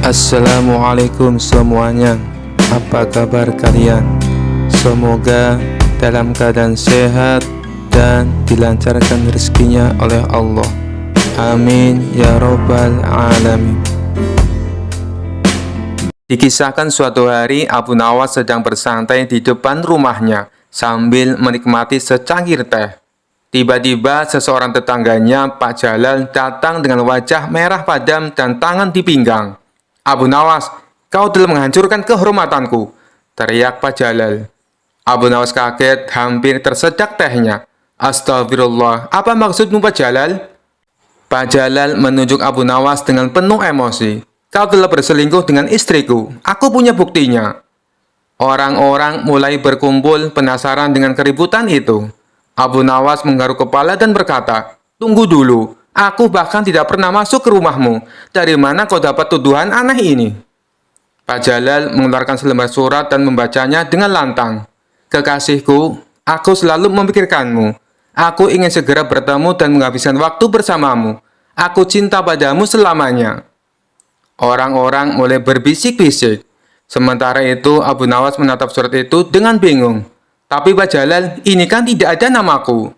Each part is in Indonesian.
Assalamualaikum semuanya. Apa kabar kalian? Semoga dalam keadaan sehat dan dilancarkan rezekinya oleh Allah. Amin ya robbal alamin. Dikisahkan suatu hari Abu Nawas sedang bersantai di depan rumahnya sambil menikmati secangkir teh. Tiba-tiba seseorang tetangganya, Pak Jalal, datang dengan wajah merah padam dan tangan di pinggang. "Abu Nawas, kau telah menghancurkan kehormatanku," teriak Pak Jalal. Abu Nawas kaget, hampir tersedak tehnya. "Astagfirullah, apa maksudmu Pak Jalal?" Pak Jalal menunjuk Abu Nawas dengan penuh emosi. "Kau telah berselingkuh dengan istriku, aku punya buktinya." Orang-orang mulai berkumpul penasaran dengan keributan itu. Abu Nawas menggaruk kepala dan berkata, "Tunggu dulu. Aku bahkan tidak pernah masuk ke rumahmu. Dari mana kau dapat tuduhan aneh ini?" Pak Jalal mengeluarkan selembar surat dan membacanya dengan lantang. "Kekasihku, aku selalu memikirkanmu. Aku ingin segera bertemu dan menghabiskan waktu bersamamu. Aku cinta padamu selamanya." Orang-orang mulai berbisik-bisik. Sementara itu, Abu Nawas menatap surat itu dengan bingung. "Tapi Pak Jalal, ini kan tidak ada namaku."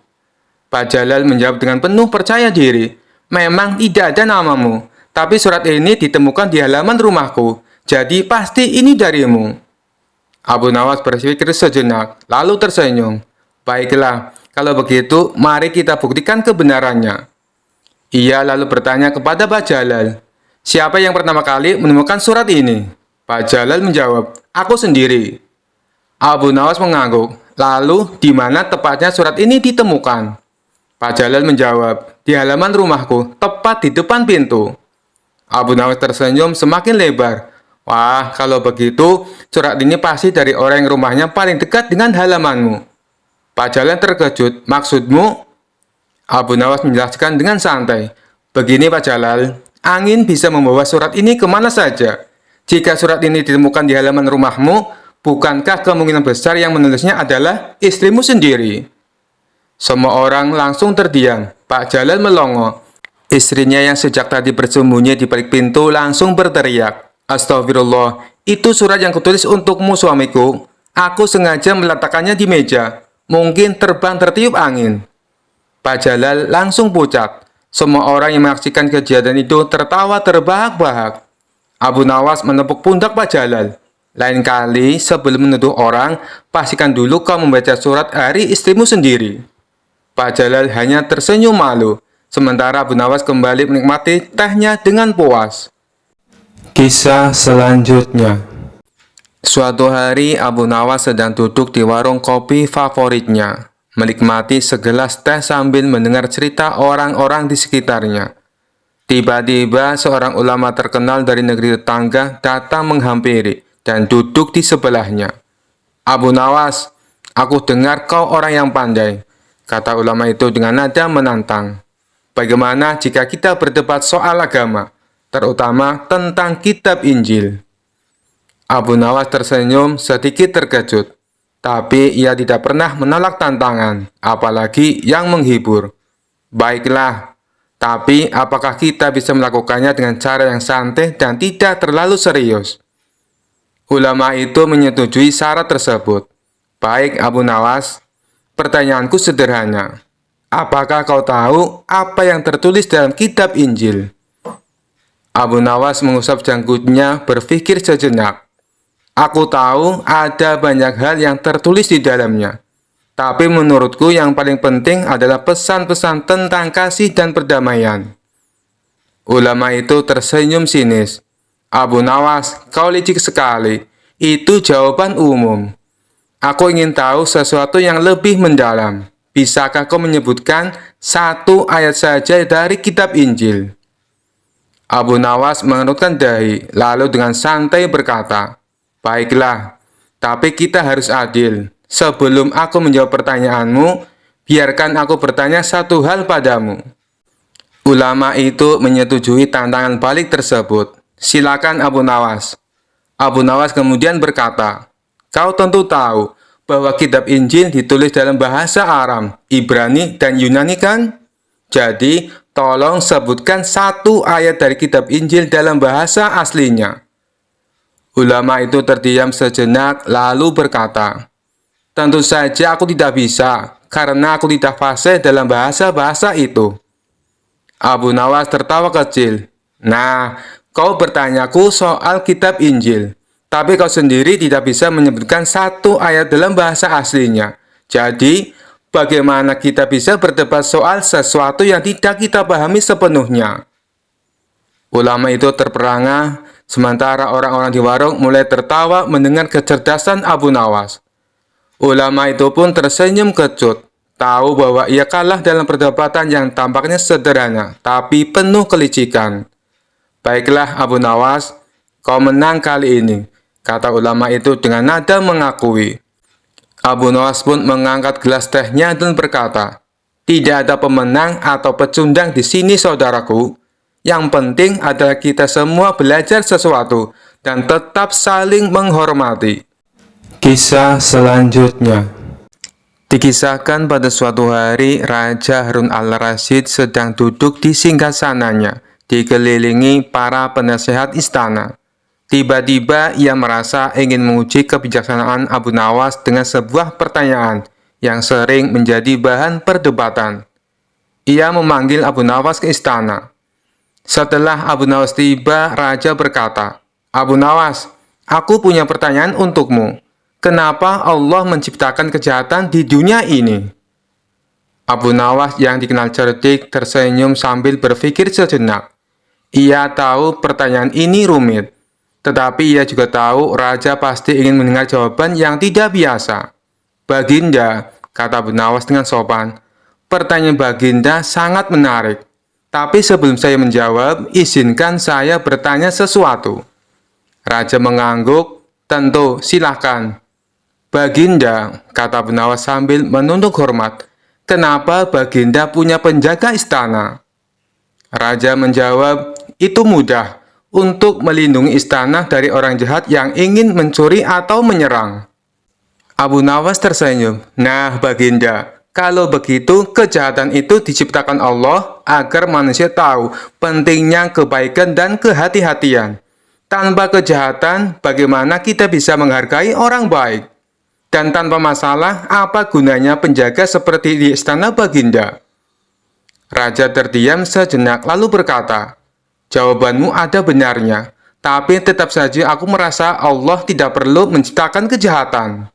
Pak Jalal menjawab dengan penuh percaya diri, "Memang tidak ada namamu, tapi surat ini ditemukan di halaman rumahku, jadi pasti ini darimu." Abu Nawas berpikir sejenak, lalu tersenyum. "Baiklah, kalau begitu, mari kita buktikan kebenarannya." Ia lalu bertanya kepada Pak Jalal, "Siapa yang pertama kali menemukan surat ini?" Pak Jalal menjawab, "Aku sendiri." Abu Nawas mengangguk, "Lalu, di mana tepatnya surat ini ditemukan?" Pak Jalal menjawab, "Di halaman rumahku, tepat di depan pintu." Abu Nawas tersenyum semakin lebar. "Wah, kalau begitu, surat ini pasti dari orang yang rumahnya paling dekat dengan halamanmu." Pak Jalal terkejut, "Maksudmu?" Abu Nawas menjelaskan dengan santai, "Begini Pak Jalal, angin bisa membawa surat ini kemana saja. Jika surat ini ditemukan di halaman rumahmu, bukankah kemungkinan besar yang menulisnya adalah istrimu sendiri?" Semua orang langsung terdiam. Pak Jalal melongo. Istrinya yang sejak tadi bersembunyi di balik pintu langsung berteriak, "Astagfirullah, itu surat yang kutulis untukmu suamiku. Aku sengaja meletakkannya di meja. Mungkin terbang tertiup angin." Pak Jalal langsung pucat. Semua orang yang menyaksikan kejadian itu tertawa terbahak-bahak. Abu Nawas menepuk pundak Pak Jalal. "Lain kali sebelum menuduh orang, pastikan dulu kau membaca surat dari istrimu sendiri." Pak Jalal hanya tersenyum malu, sementara Abu Nawas kembali menikmati tehnya dengan puas. Kisah selanjutnya. Suatu hari Abu Nawas sedang duduk di warung kopi favoritnya, menikmati segelas teh sambil mendengar cerita orang-orang di sekitarnya. Tiba-tiba seorang ulama terkenal dari negeri tetangga datang menghampiri dan duduk di sebelahnya. "Abu Nawas, aku dengar kau orang yang pandai," kata ulama itu dengan nada menantang. "Bagaimana jika kita berdebat soal agama, terutama tentang kitab Injil?" Abu Nawas tersenyum sedikit terkejut, tapi ia tidak pernah menolak tantangan, apalagi yang menghibur. "Baiklah, tapi apakah kita bisa melakukannya dengan cara yang santai dan tidak terlalu serius?" Ulama itu menyetujui syarat tersebut. "Baik Abu Nawas, pertanyaanku sederhana. Apakah kau tahu apa yang tertulis dalam kitab Injil?" Abu Nawas mengusap janggutnya berpikir sejenak. "Aku tahu ada banyak hal yang tertulis di dalamnya. Tapi menurutku yang paling penting adalah pesan-pesan tentang kasih dan perdamaian." Ulama itu tersenyum sinis. "Abu Nawas, kau licik sekali. Itu jawaban umum. Aku ingin tahu sesuatu yang lebih mendalam. Bisakah kau menyebutkan satu ayat saja dari kitab Injil?" Abu Nawas mengerutkan dahi, lalu dengan santai berkata, "Baiklah, tapi kita harus adil. Sebelum aku menjawab pertanyaanmu, biarkan aku bertanya satu hal padamu." Ulama itu menyetujui tantangan balik tersebut. "Silakan Abu Nawas." Abu Nawas kemudian berkata, "Kau tentu tahu bahwa kitab Injil ditulis dalam bahasa Aram, Ibrani, dan Yunani kan? Jadi, tolong sebutkan satu ayat dari kitab Injil dalam bahasa aslinya. Ulama itu terdiam sejenak lalu berkata, "Tentu saja aku tidak bisa, karena aku tidak fasih dalam bahasa-bahasa itu." Abu Nawas tertawa kecil. "Nah, kau bertanyaku soal kitab Injil, tapi kau sendiri tidak bisa menyebutkan satu ayat dalam bahasa aslinya. Jadi, bagaimana kita bisa berdebat soal sesuatu yang tidak kita pahami sepenuhnya?" Ulama itu terperangah, sementara orang-orang di warung mulai tertawa mendengar kecerdasan Abu Nawas. Ulama itu pun tersenyum kecut, tahu bahwa ia kalah dalam perdebatan yang tampaknya sederhana, tapi penuh kelicikan. "Baiklah Abu Nawas, kau menang kali ini," kata ulama itu dengan nada mengakui. Abu Nawas pun mengangkat gelas tehnya dan berkata, "Tidak ada pemenang atau pecundang di sini saudaraku. Yang penting adalah kita semua belajar sesuatu dan tetap saling menghormati." Kisah selanjutnya. Dikisahkan pada suatu hari, Raja Harun al-Rasyid sedang duduk di singgasananya, dikelilingi para penasehat istana. Tiba-tiba ia merasa ingin menguji kebijaksanaan Abu Nawas dengan sebuah pertanyaan yang sering menjadi bahan perdebatan. Ia memanggil Abu Nawas ke istana. Setelah Abu Nawas tiba, Raja berkata, "Abu Nawas, aku punya pertanyaan untukmu. Kenapa Allah menciptakan kejahatan di dunia ini?" Abu Nawas yang dikenal cerdik tersenyum sambil berpikir sejenak. Ia tahu pertanyaan ini rumit, tetapi ia juga tahu Raja pasti ingin mendengar jawaban yang tidak biasa. "Baginda," kata Abu Nawas dengan sopan, "pertanyaan Baginda sangat menarik. Tapi sebelum saya menjawab, izinkan saya bertanya sesuatu." Raja mengangguk. "Tentu, silakan." "Baginda," kata Abu Nawas sambil menunduk hormat, "kenapa Baginda punya penjaga istana?" Raja menjawab, "Itu mudah, untuk melindungi istana dari orang jahat yang ingin mencuri atau menyerang." Abu Nawas tersenyum. "Nah, Baginda, kalau begitu, kejahatan itu diciptakan Allah agar manusia tahu pentingnya kebaikan dan kehati-hatian. Tanpa kejahatan, bagaimana kita bisa menghargai orang baik? Dan tanpa masalah, apa gunanya penjaga seperti di istana Baginda?" Raja terdiam sejenak lalu berkata, "Jawabanmu ada benarnya, tapi tetap saja aku merasa Allah tidak perlu menciptakan kejahatan."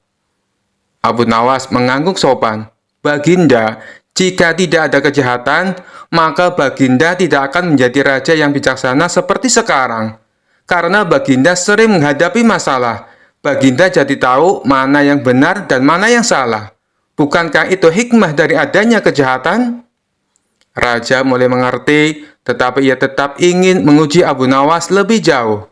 Abu Nawas mengangguk sopan. "Baginda, jika tidak ada kejahatan, maka Baginda tidak akan menjadi raja yang bijaksana seperti sekarang. Karena Baginda sering menghadapi masalah, Baginda jadi tahu mana yang benar dan mana yang salah. Bukankah itu hikmah dari adanya kejahatan?" Raja mulai mengerti, tetapi ia tetap ingin menguji Abu Nawas lebih jauh.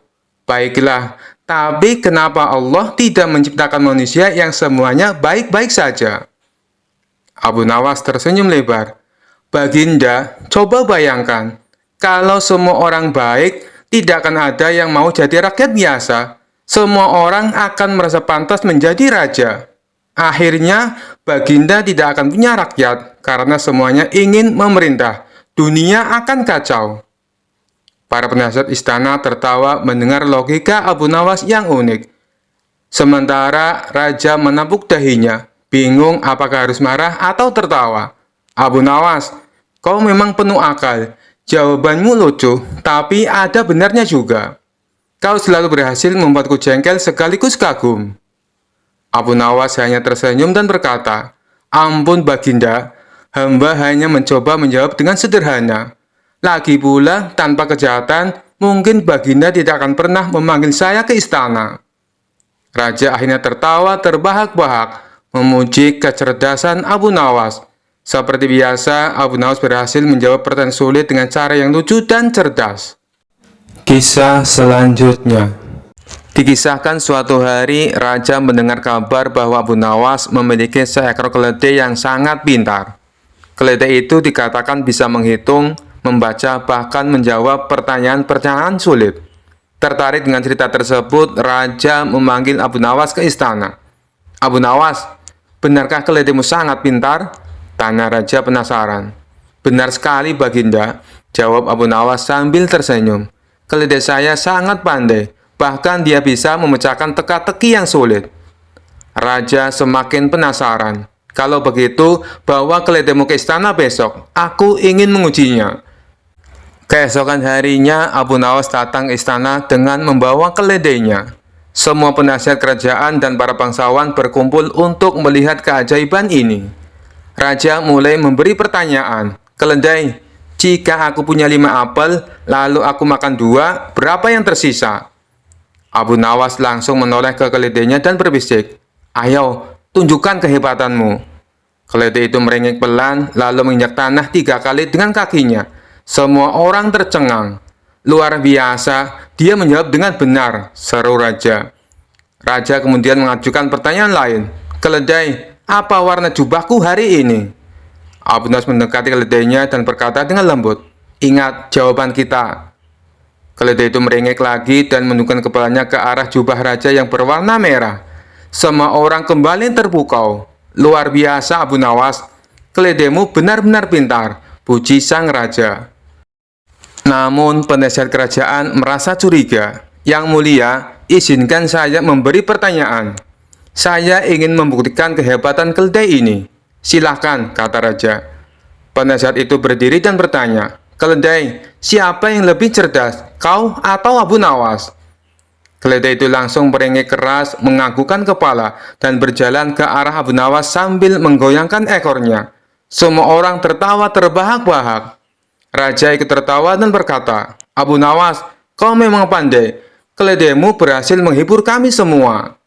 "Baiklah, tapi kenapa Allah tidak menciptakan manusia yang semuanya baik-baik saja?" Abu Nawas tersenyum lebar. "Baginda, coba bayangkan, kalau semua orang baik, tidak akan ada yang mau jadi rakyat biasa. Semua orang akan merasa pantas menjadi raja. Akhirnya, Baginda tidak akan punya rakyat, karena semuanya ingin memerintah. Dunia akan kacau." Para penasihat istana tertawa mendengar logika Abu Nawas yang unik. Sementara Raja menepuk dahinya, bingung apakah harus marah atau tertawa. "Abu Nawas, kau memang penuh akal. Jawabanmu lucu, tapi ada benarnya juga. Kau selalu berhasil membuatku jengkel sekaligus kagum." Abu Nawas hanya tersenyum dan berkata, "Ampun Baginda, hamba hanya mencoba menjawab dengan sederhana. Lagi pula, tanpa kejahatan, mungkin Baginda tidak akan pernah memanggil saya ke istana." Raja akhirnya tertawa terbahak-bahak, memuji kecerdasan Abu Nawas. Seperti biasa, Abu Nawas berhasil menjawab pertanyaan sulit dengan cara yang lucu dan cerdas. Kisah selanjutnya. Dikisahkan suatu hari, Raja mendengar kabar bahwa Abu Nawas memiliki seekor keledai yang sangat pintar. Keledai itu dikatakan bisa menghitung, membaca, bahkan menjawab pertanyaan-pertanyaan sulit. Tertarik dengan cerita tersebut, Raja memanggil Abu Nawas ke istana. "Abu Nawas, benarkah keledaimu sangat pintar?" tanya Raja penasaran. Benar sekali, Baginda, jawab Abu Nawas sambil tersenyum. Keledai saya sangat pandai, bahkan dia bisa memecahkan teka-teki yang sulit. Raja semakin penasaran. Kalau begitu, bawa keledaimu ke istana besok. Aku ingin mengujinya. Keesokan harinya, Abu Nawas datang ke istana dengan membawa keledainya. Semua penasihat kerajaan dan para bangsawan berkumpul untuk melihat keajaiban ini. Raja mulai memberi pertanyaan. Keledai, jika aku punya 5 apel, lalu aku makan 2, berapa yang tersisa? Abu Nawas langsung menoleh ke keledainya dan berbisik, ayo, tunjukkan kehebatanmu. Keledai itu merengek pelan, lalu menginjak tanah 3 kali dengan kakinya. Semua orang tercengang. Luar biasa, dia menjawab dengan benar, seru Raja. Raja kemudian mengajukan pertanyaan lain. Keledai, apa warna jubahku hari ini? Abu Nawas mendekati keledainya dan berkata dengan lembut, ingat jawaban kita. Keledai itu merengek lagi dan menundukkan kepalanya ke arah jubah raja yang berwarna merah. Semua orang kembali terpukau. Luar biasa Abu Nawas, keledaimu benar-benar pintar, puji sang raja. Namun penasihat kerajaan merasa curiga. Yang mulia, izinkan saya memberi pertanyaan. Saya ingin membuktikan kehebatan keledai ini. Silahkan, kata raja. Penasihat itu berdiri dan bertanya, keledai, siapa yang lebih cerdas, kau atau Abu Nawas? Keledai itu langsung merengek keras, menganggukkan kepala, dan berjalan ke arah Abu Nawas sambil menggoyangkan ekornya. Semua orang tertawa terbahak-bahak. Raja ikut tertawa dan berkata, Abu Nawas, kau memang pandai. Keledaimu berhasil menghibur kami semua.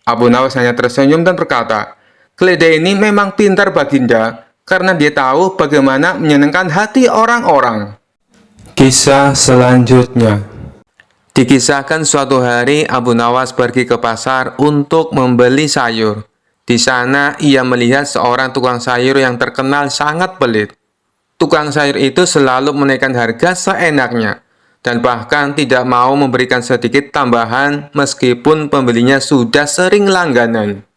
Abu Nawas hanya tersenyum dan berkata, keledai ini memang pintar Baginda, karena dia tahu bagaimana menyenangkan hati orang-orang. Kisah selanjutnya. Dikisahkan suatu hari Abu Nawas pergi ke pasar untuk membeli sayur. Di sana ia melihat seorang tukang sayur yang terkenal sangat pelit. Tukang sayur itu selalu menaikkan harga seenaknya, dan bahkan tidak mau memberikan sedikit tambahan meskipun pembelinya sudah sering langganan.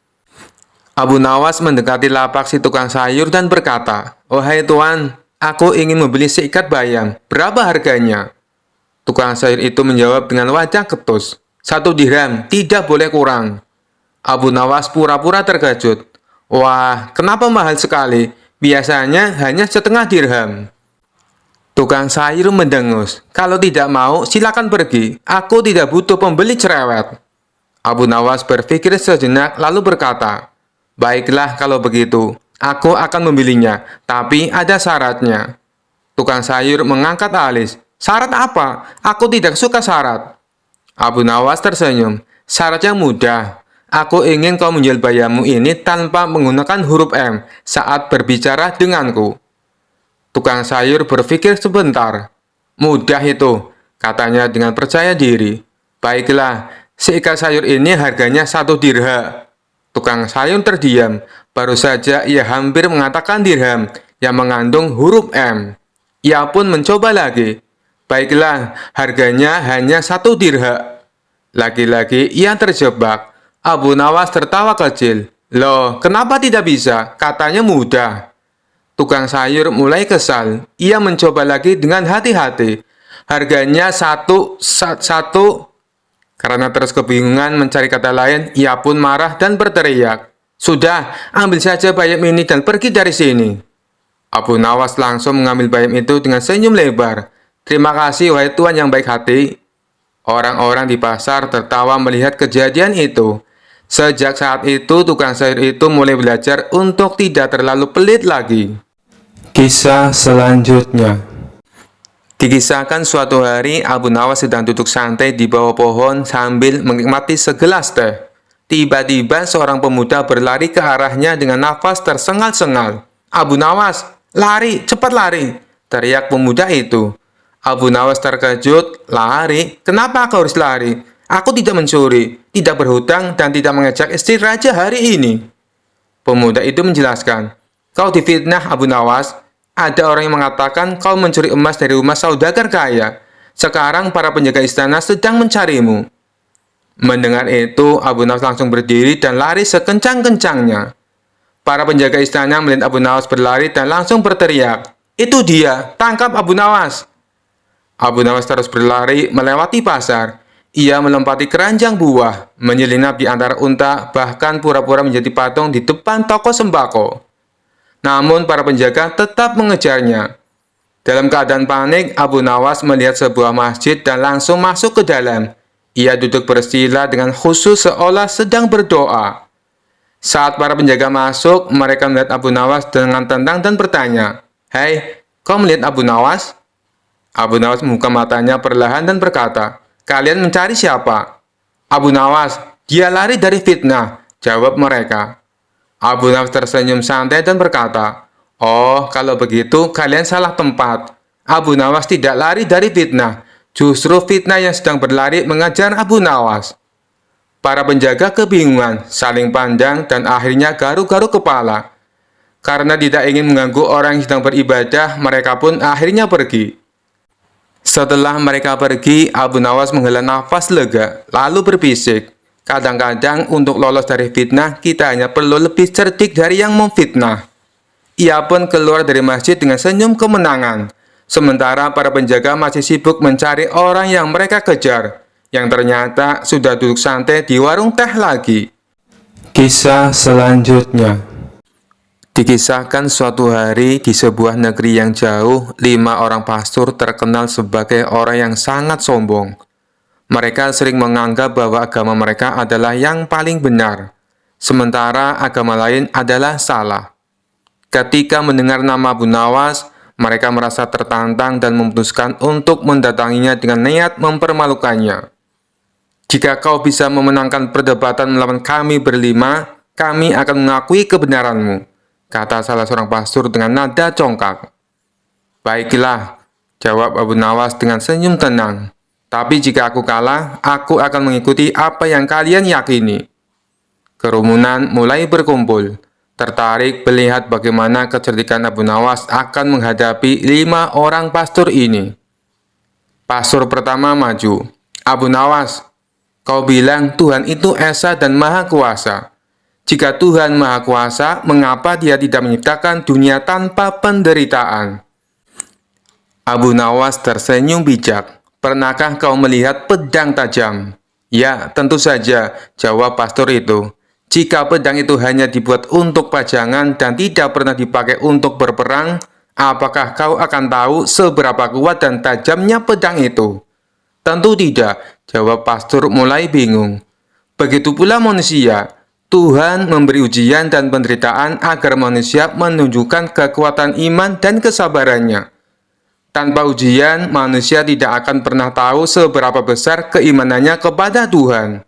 Abu Nawas mendekati lapak si tukang sayur dan berkata, "Wahai tuan, aku ingin membeli seikat bayam. Berapa harganya?" Tukang sayur itu menjawab dengan wajah ketus, "1 dirham, tidak boleh kurang." Abu Nawas pura-pura terkejut. "Wah, kenapa mahal sekali? Biasanya hanya setengah dirham." Tukang sayur mendengus, "Kalau tidak mau, silakan pergi. Aku tidak butuh pembeli cerewet." Abu Nawas berpikir sejenak lalu berkata, "Baiklah kalau begitu, aku akan membelinya, tapi ada syaratnya." Tukang sayur mengangkat alis. "Syarat apa? Aku tidak suka syarat." Abu Nawas tersenyum. "Syaratnya mudah. Aku ingin kau menjual bayammu ini tanpa menggunakan huruf M saat berbicara denganku." Tukang sayur berpikir sebentar. "Mudah itu," katanya dengan percaya diri. "Baiklah, seikat sayur ini harganya 1 dirham." Tukang sayur terdiam. Baru saja ia hampir mengatakan dirham yang mengandung huruf M. Ia pun mencoba lagi. "Baiklah, harganya hanya 1 dirham." Lagi-lagi ia terjebak. Abu Nawas tertawa kecil. "Loh, kenapa tidak bisa? Katanya mudah." Tukang sayur mulai kesal. Ia mencoba lagi dengan hati-hati. "Harganya satu. Karena terus kebingungan mencari kata lain, ia pun marah dan berteriak, "Sudah, ambil saja bayam ini dan pergi dari sini." Abu Nawas langsung mengambil bayam itu dengan senyum lebar. "Terima kasih, wahai tuan yang baik hati." Orang-orang di pasar tertawa melihat kejadian itu. Sejak saat itu, tukang sayur itu mulai belajar untuk tidak terlalu pelit lagi. Kisah selanjutnya. Dikisahkan suatu hari Abu Nawas sedang duduk santai di bawah pohon sambil menikmati segelas teh. Tiba-tiba seorang pemuda berlari ke arahnya dengan nafas tersengal-sengal. "Abu Nawas, lari, cepat lari!" teriak pemuda itu. Abu Nawas terkejut. "Lari? Kenapa kau harus lari? Aku tidak mencuri, tidak berhutang, dan tidak mengejek istri raja hari ini." Pemuda itu menjelaskan, "Kau difitnah, Abu Nawas. Ada orang yang mengatakan kau mencuri emas dari rumah saudagar kaya. Sekarang para penjaga istana sedang mencarimu." Mendengar itu, Abu Nawas langsung berdiri dan lari sekencang-kencangnya. Para penjaga istana melihat Abu Nawas berlari dan langsung berteriak, Itu dia, tangkap Abu Nawas. Abu Nawas terus berlari melewati pasar. Ia melompati keranjang buah, menyelinap di antara unta, bahkan pura-pura menjadi patung di depan toko sembako. Namun para penjaga tetap mengejarnya. Dalam keadaan panik, Abu Nawas melihat sebuah masjid dan langsung masuk ke dalam. Ia duduk bersila dengan khusyuk seolah sedang berdoa. Saat para penjaga masuk, mereka melihat Abu Nawas dengan tenang dan bertanya, "Hei, kau melihat Abu Nawas?" Abu Nawas membuka matanya perlahan dan berkata, "Kalian mencari siapa?" "Abu Nawas, dia lari dari fitnah," jawab mereka. Abu Nawas tersenyum santai dan berkata, "Oh, kalau begitu kalian salah tempat. Abu Nawas tidak lari dari fitnah. Justru fitnah yang sedang berlari mengejar Abu Nawas." Para penjaga kebingungan, saling pandang, dan akhirnya garuk-garuk kepala. Karena tidak ingin mengganggu orang yang sedang beribadah, mereka pun akhirnya pergi. Setelah mereka pergi, Abu Nawas menghela nafas lega, lalu berbisik, "Kadang-kadang untuk lolos dari fitnah, kita hanya perlu lebih cerdik dari yang memfitnah." Ia pun keluar dari masjid dengan senyum kemenangan. Sementara para penjaga masih sibuk mencari orang yang mereka kejar, yang ternyata sudah duduk santai di warung teh lagi. Kisah selanjutnya. Dikisahkan suatu hari di sebuah negeri yang jauh, 5 orang pastor terkenal sebagai orang yang sangat sombong. Mereka sering menganggap bahwa agama mereka adalah yang paling benar, sementara agama lain adalah salah. Ketika mendengar nama Abu Nawas, mereka merasa tertantang dan memutuskan untuk mendatanginya dengan niat mempermalukannya. "Jika kau bisa memenangkan perdebatan melawan kami berlima, kami akan mengakui kebenaranmu," kata salah seorang pastor dengan nada congkak. "Baiklah," jawab Abu Nawas dengan senyum tenang. "Tapi jika aku kalah, aku akan mengikuti apa yang kalian yakini." Kerumunan mulai berkumpul, tertarik melihat bagaimana kecerdikan Abu Nawas akan menghadapi 5 orang pastor ini. Pastor pertama maju. "Abu Nawas, kau bilang Tuhan itu Esa dan Maha Kuasa. Jika Tuhan Maha Kuasa, mengapa Dia tidak menciptakan dunia tanpa penderitaan?" Abu Nawas tersenyum bijak. "Pernahkah kau melihat pedang tajam?" "Ya, tentu saja," jawab pastor itu. "Jika pedang itu hanya dibuat untuk pajangan dan tidak pernah dipakai untuk berperang, apakah kau akan tahu seberapa kuat dan tajamnya pedang itu?" "Tentu tidak," jawab pastor mulai bingung. Begitu pula manusia. Tuhan memberi ujian dan penderitaan agar manusia menunjukkan kekuatan iman dan kesabarannya. Tanpa ujian, manusia tidak akan pernah tahu seberapa besar keimanannya kepada Tuhan.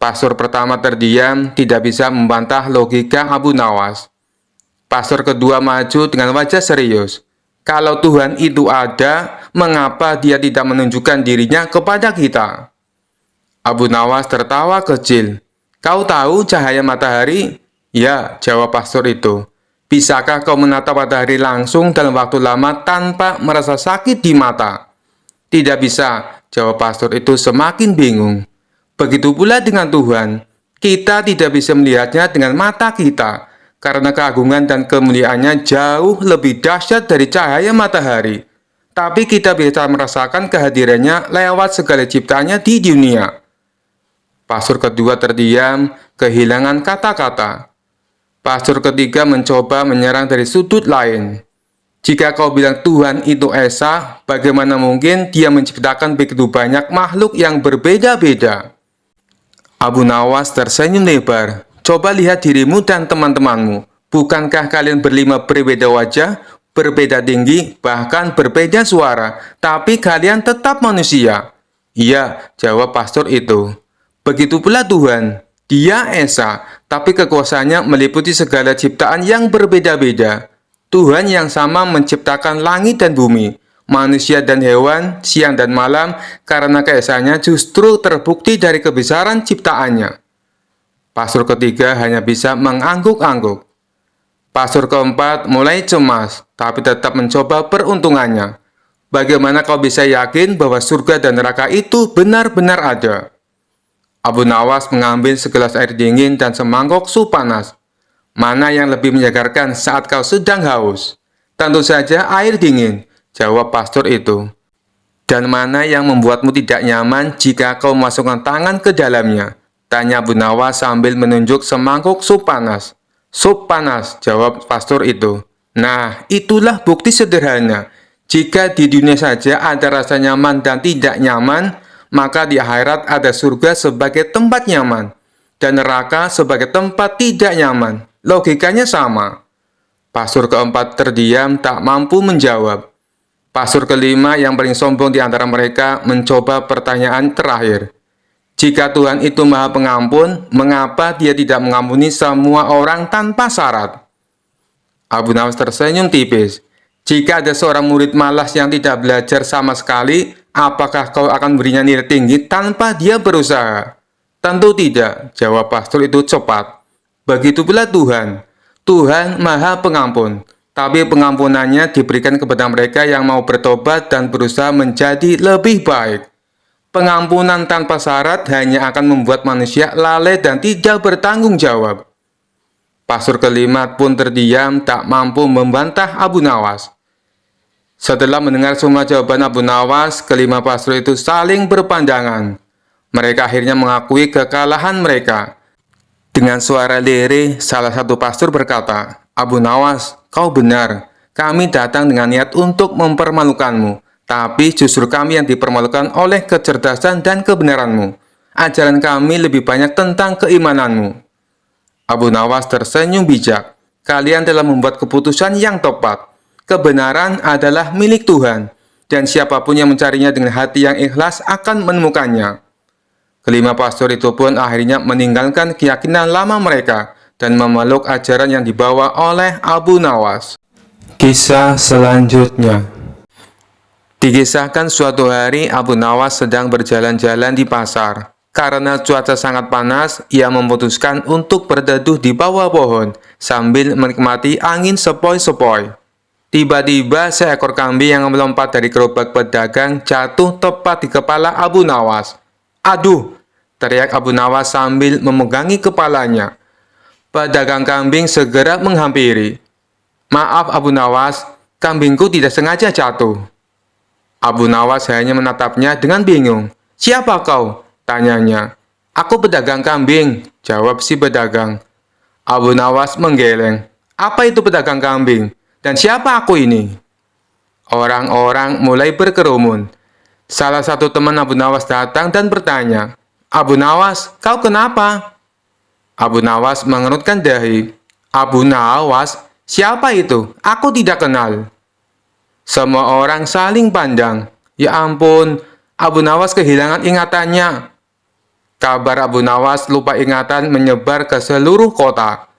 Pastor pertama terdiam, tidak bisa membantah logika Abu Nawas. Pastor kedua maju dengan wajah serius. "Kalau Tuhan itu ada, mengapa Dia tidak menunjukkan dirinya kepada kita?" Abu Nawas tertawa kecil. "Kau tahu cahaya matahari?" "Ya," jawab pastor itu. "Bisakah kau menatap matahari langsung dalam waktu lama tanpa merasa sakit di mata?" "Tidak bisa," jawab pastor itu semakin bingung. Begitu pula dengan Tuhan. Kita tidak bisa melihatnya dengan mata kita, karena keagungan dan kemuliaannya jauh lebih dahsyat dari cahaya matahari. Tapi kita bisa merasakan kehadirannya lewat segala ciptaannya di dunia. Pastor kedua terdiam, kehilangan kata-kata. Pastor ketiga mencoba menyerang dari sudut lain. "Jika kau bilang Tuhan itu Esa, bagaimana mungkin Dia menciptakan begitu banyak makhluk yang berbeda-beda?" Abu Nawas tersenyum lebar. "Coba lihat dirimu dan teman-temanmu. Bukankah kalian berlima berbeda wajah, berbeda tinggi, bahkan berbeda suara, tapi kalian tetap manusia?" "Iya," jawab pastor itu. "Begitu pula Tuhan. Dia Esa, tapi kekuasaannya meliputi segala ciptaan yang berbeda-beda. Tuhan yang sama menciptakan langit dan bumi, manusia dan hewan, siang dan malam, karena keesaannya justru terbukti dari kebesaran ciptaannya." Pastor ketiga hanya bisa mengangguk-angguk. Pastor keempat mulai cemas, tapi tetap mencoba peruntungannya. "Bagaimana kau bisa yakin bahwa surga dan neraka itu benar-benar ada?" Abu Nawas mengambil segelas air dingin dan semangkok sup panas. "Mana yang lebih menyegarkan saat kau sedang haus?" Tentu saja air dingin, jawab pastor itu. Dan mana yang membuatmu tidak nyaman jika kau memasukkan tangan ke dalamnya? Tanya Abu Nawas sambil menunjuk semangkuk sup panas. Sup panas, jawab pastor itu. Nah, itulah bukti sederhana. Jika di dunia saja ada rasa nyaman dan tidak nyaman, maka di akhirat ada surga sebagai tempat nyaman dan neraka sebagai tempat tidak nyaman. Logikanya sama. Pastor keempat terdiam, tak mampu menjawab. Pastor kelima yang paling sombong di antara mereka mencoba pertanyaan terakhir. Jika Tuhan itu Maha Pengampun, mengapa Dia tidak mengampuni semua orang tanpa syarat? Abu Nawas tersenyum tipis. Jika ada seorang murid malas yang tidak belajar sama sekali, apakah kau akan berinya nilai tinggi tanpa dia berusaha? Tentu tidak, jawab pastor itu cepat. Begitu pula Tuhan. Tuhan Maha Pengampun, tapi pengampunannya diberikan kepada mereka yang mau bertobat dan berusaha menjadi lebih baik. Pengampunan tanpa syarat hanya akan membuat manusia lalai dan tidak bertanggung jawab. Pastor kelima pun terdiam, tak mampu membantah Abu Nawas. Setelah mendengar semua jawaban Abu Nawas, kelima pastor itu saling berpandangan. Mereka akhirnya mengakui kekalahan mereka. Dengan suara lirih, salah satu pastor berkata, Abu Nawas, kau benar. Kami datang dengan niat untuk mempermalukanmu. Tapi justru kami yang dipermalukan oleh kecerdasan dan kebenaranmu. Ajaran kami lebih banyak tentang keimananmu. Abu Nawas tersenyum bijak. Kalian telah membuat keputusan yang tepat. Kebenaran adalah milik Tuhan. Dan siapapun yang mencarinya dengan hati yang ikhlas akan menemukannya. Kelima pastor itu pun akhirnya meninggalkan keyakinan lama mereka dan memeluk ajaran yang dibawa oleh Abu Nawas. Kisah selanjutnya. Dikisahkan suatu hari Abu Nawas sedang berjalan-jalan di pasar. Karena cuaca sangat panas, ia memutuskan untuk berteduh di bawah pohon sambil menikmati angin sepoi-sepoi. Tiba-tiba seekor kambing yang melompat dari gerobak pedagang jatuh tepat di kepala Abu Nawas. Aduh, teriak Abu Nawas sambil memegangi kepalanya. Pedagang kambing segera menghampiri. Maaf Abu Nawas, kambingku tidak sengaja jatuh. Abu Nawas hanya menatapnya dengan bingung. Siapa kau? Tanyanya. Aku pedagang kambing, jawab si pedagang. Abu Nawas menggeleng. Apa itu pedagang kambing? Dan siapa aku ini? Orang-orang mulai berkerumun. Salah satu teman Abu Nawas datang dan bertanya, Abu Nawas, kau kenapa? Abu Nawas mengerutkan dahi. Abu Nawas, siapa itu? Aku tidak kenal. Semua orang saling pandang. Ya ampun, Abu Nawas kehilangan ingatannya. Kabar Abu Nawas lupa ingatan menyebar ke seluruh kota.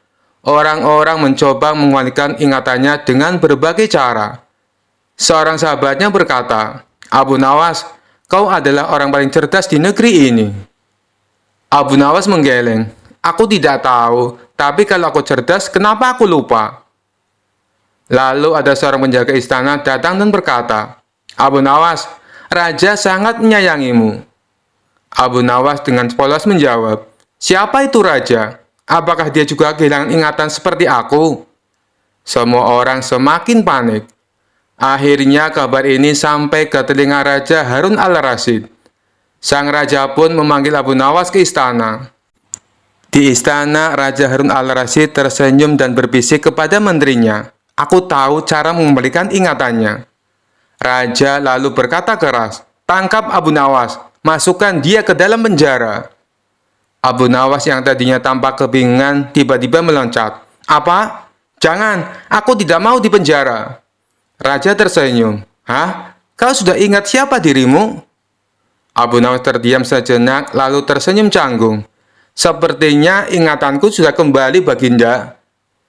Orang-orang mencoba mengalihkan ingatannya dengan berbagai cara. Seorang sahabatnya berkata, Abu Nawas, kau adalah orang paling cerdas di negeri ini. Abu Nawas menggeleng. Aku tidak tahu, tapi kalau aku cerdas, kenapa aku lupa? Lalu ada seorang penjaga istana datang dan berkata, Abu Nawas, Raja sangat menyayangimu. Abu Nawas dengan polos menjawab, siapa itu Raja? Apakah dia juga kehilangan ingatan seperti aku? Semua orang semakin panik. Akhirnya kabar ini sampai ke telinga Raja Harun al-Rasyid. Sang Raja pun memanggil Abu Nawas ke istana. Di istana, Raja Harun al-Rasyid tersenyum dan berbisik kepada menterinya. Aku tahu cara mengembalikan ingatannya. Raja lalu berkata keras, tangkap Abu Nawas, masukkan dia ke dalam penjara. Abu Nawas yang tadinya tampak kebingungan tiba-tiba meloncat. Apa? Jangan, aku tidak mau dipenjara. Raja tersenyum. Hah? Kau sudah ingat siapa dirimu? Abu Nawas terdiam sejenak lalu tersenyum canggung. Sepertinya ingatanku sudah kembali Baginda.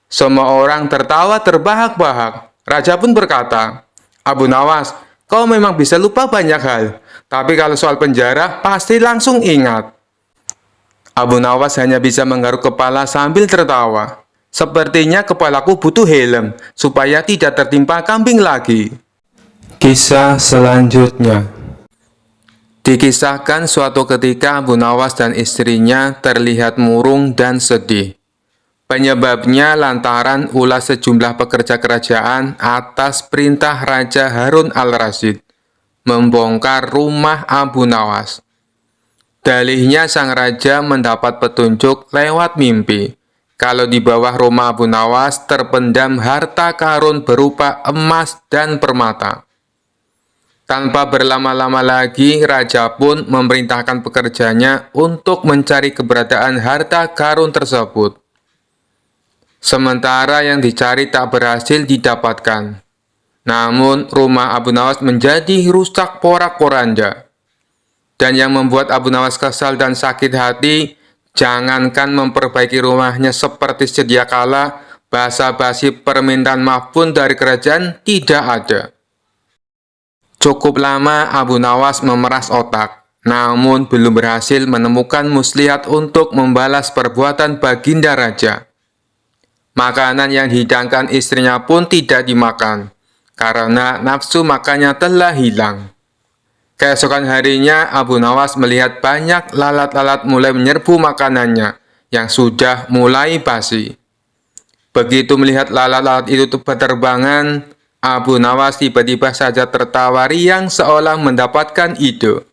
Semua orang tertawa terbahak-bahak. Raja pun berkata, Abu Nawas, kau memang bisa lupa banyak hal. Tapi kalau soal penjara, pasti langsung ingat. Abu Nawas hanya bisa menggaruk kepala sambil tertawa. Sepertinya kepalaku butuh helm, supaya tidak tertimpa kambing lagi. Kisah selanjutnya. Dikisahkan suatu ketika Abu Nawas dan istrinya terlihat murung dan sedih. Penyebabnya lantaran ulah sejumlah pekerja kerajaan atas perintah Raja Harun al-Rasyid membongkar rumah Abu Nawas. Dalihnya sang raja mendapat petunjuk lewat mimpi kalau di bawah rumah Abu Nawas terpendam harta karun berupa emas dan permata. Tanpa berlama-lama lagi, raja pun memerintahkan pekerjanya untuk mencari keberadaan harta karun tersebut. Sementara yang dicari tak berhasil didapatkan. Namun, rumah Abu Nawas menjadi rusak porak-poranda. Dan yang membuat Abu Nawas kesal dan sakit hati, jangankan memperbaiki rumahnya seperti sedia kala, basa-basi permintaan maaf pun dari kerajaan tidak ada. Cukup lama Abu Nawas memeras otak, namun belum berhasil menemukan muslihat untuk membalas perbuatan baginda raja. Makanan yang dihidangkan istrinya pun tidak dimakan, karena nafsu makannya telah hilang. Keesokan harinya, Abu Nawas melihat banyak lalat-lalat mulai menyerbu makanannya yang sudah mulai basi. Begitu melihat lalat-lalat itu berterbangan, Abu Nawas tiba-tiba saja tertawa riang seolah mendapatkan ide.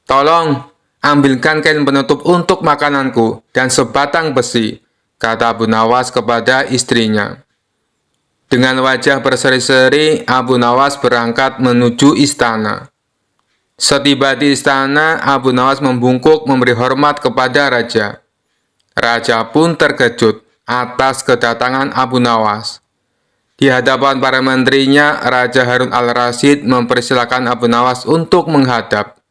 "Tolong, ambilkan kain penutup untuk makananku dan sebatang besi," kata Abu Nawas kepada istrinya. Dengan wajah berseri-seri, Abu Nawas berangkat menuju istana. Setiba di istana, Abu Nawas membungkuk memberi hormat kepada raja. Raja pun terkejut atas kedatangan Abu Nawas. Di hadapan para menterinya, Raja Harun al-Rasyid mempersilahkan Abu Nawas untuk menghadap.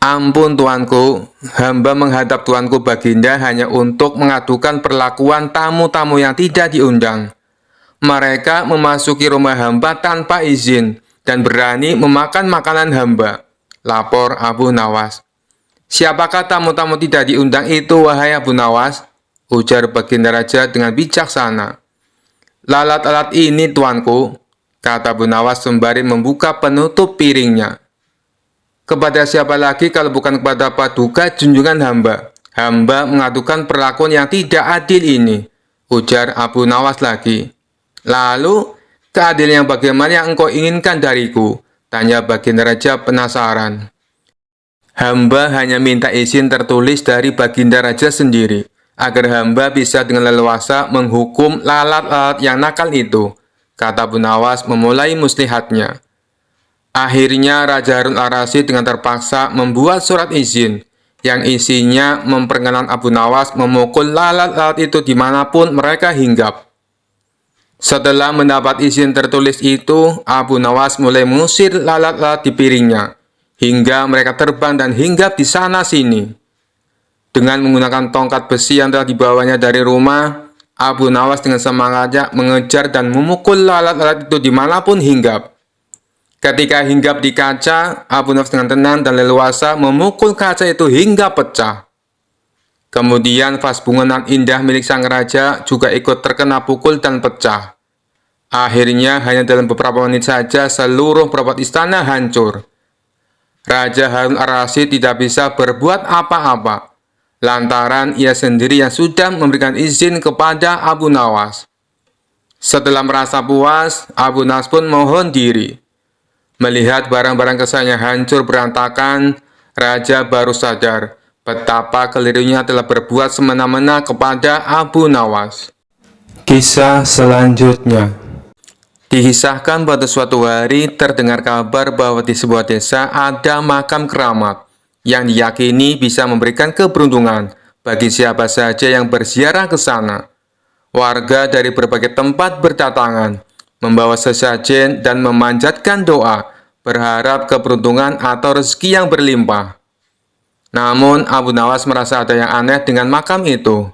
"Ampun tuanku, hamba menghadap tuanku baginda hanya untuk mengadukan perlakuan tamu-tamu yang tidak diundang. Mereka memasuki rumah hamba tanpa izin dan berani memakan makanan hamba," lapor Abu Nawas. "Siapakah tamu-tamu tidak diundang itu, wahai Abu Nawas?" ujar baginda raja dengan bijaksana. "Lalat-lalat ini tuanku," kata Abu Nawas sembari membuka penutup piringnya. "Kepada siapa lagi kalau bukan kepada paduka junjungan hamba? Hamba mengadukan perlakuan yang tidak adil ini," ujar Abu Nawas lagi. "Lalu, keadilan yang bagaimana yang engkau inginkan dariku?" tanya baginda raja penasaran. "Hamba hanya minta izin tertulis dari baginda raja sendiri, agar hamba bisa dengan leluasa menghukum lalat-lalat yang nakal itu," kata Abu Nawas memulai muslihatnya. Akhirnya Raja Harun al-Rasyid dengan terpaksa membuat surat izin yang isinya memperkenankan Abu Nawas memukul lalat-lalat itu dimanapun mereka hinggap. Setelah mendapat izin tertulis itu, Abu Nawas mulai mengusir lalat-lalat di piringnya, hingga mereka terbang dan hinggap di sana-sini. Dengan menggunakan tongkat besi yang telah dibawanya dari rumah, Abu Nawas dengan semangatnya mengejar dan memukul lalat-lalat itu dimanapun hinggap. Ketika hinggap di kaca, Abu Nawas dengan tenang dan leluasa memukul kaca itu hingga pecah. Kemudian vas bunga nan indah milik sang raja juga ikut terkena pukul dan pecah. Akhirnya hanya dalam beberapa menit saja seluruh perabot istana hancur. Raja Harun al-Rasyid tidak bisa berbuat apa-apa, lantaran ia sendiri yang sudah memberikan izin kepada Abu Nawas. Setelah merasa puas, Abu Nawas pun mohon diri. Melihat barang-barang kesayangannya hancur berantakan, raja baru sadar betapa kelirunya telah berbuat semena-mena kepada Abu Nawas. Kisah selanjutnya. Dikisahkan pada suatu hari terdengar kabar bahwa di sebuah desa ada makam keramat yang diyakini bisa memberikan keberuntungan bagi siapa saja yang berziarah ke sana. Warga dari berbagai tempat berdatangan, membawa sesajen dan memanjatkan doa, berharap keberuntungan atau rezeki yang berlimpah. Namun, Abu Nawas merasa ada yang aneh dengan makam itu.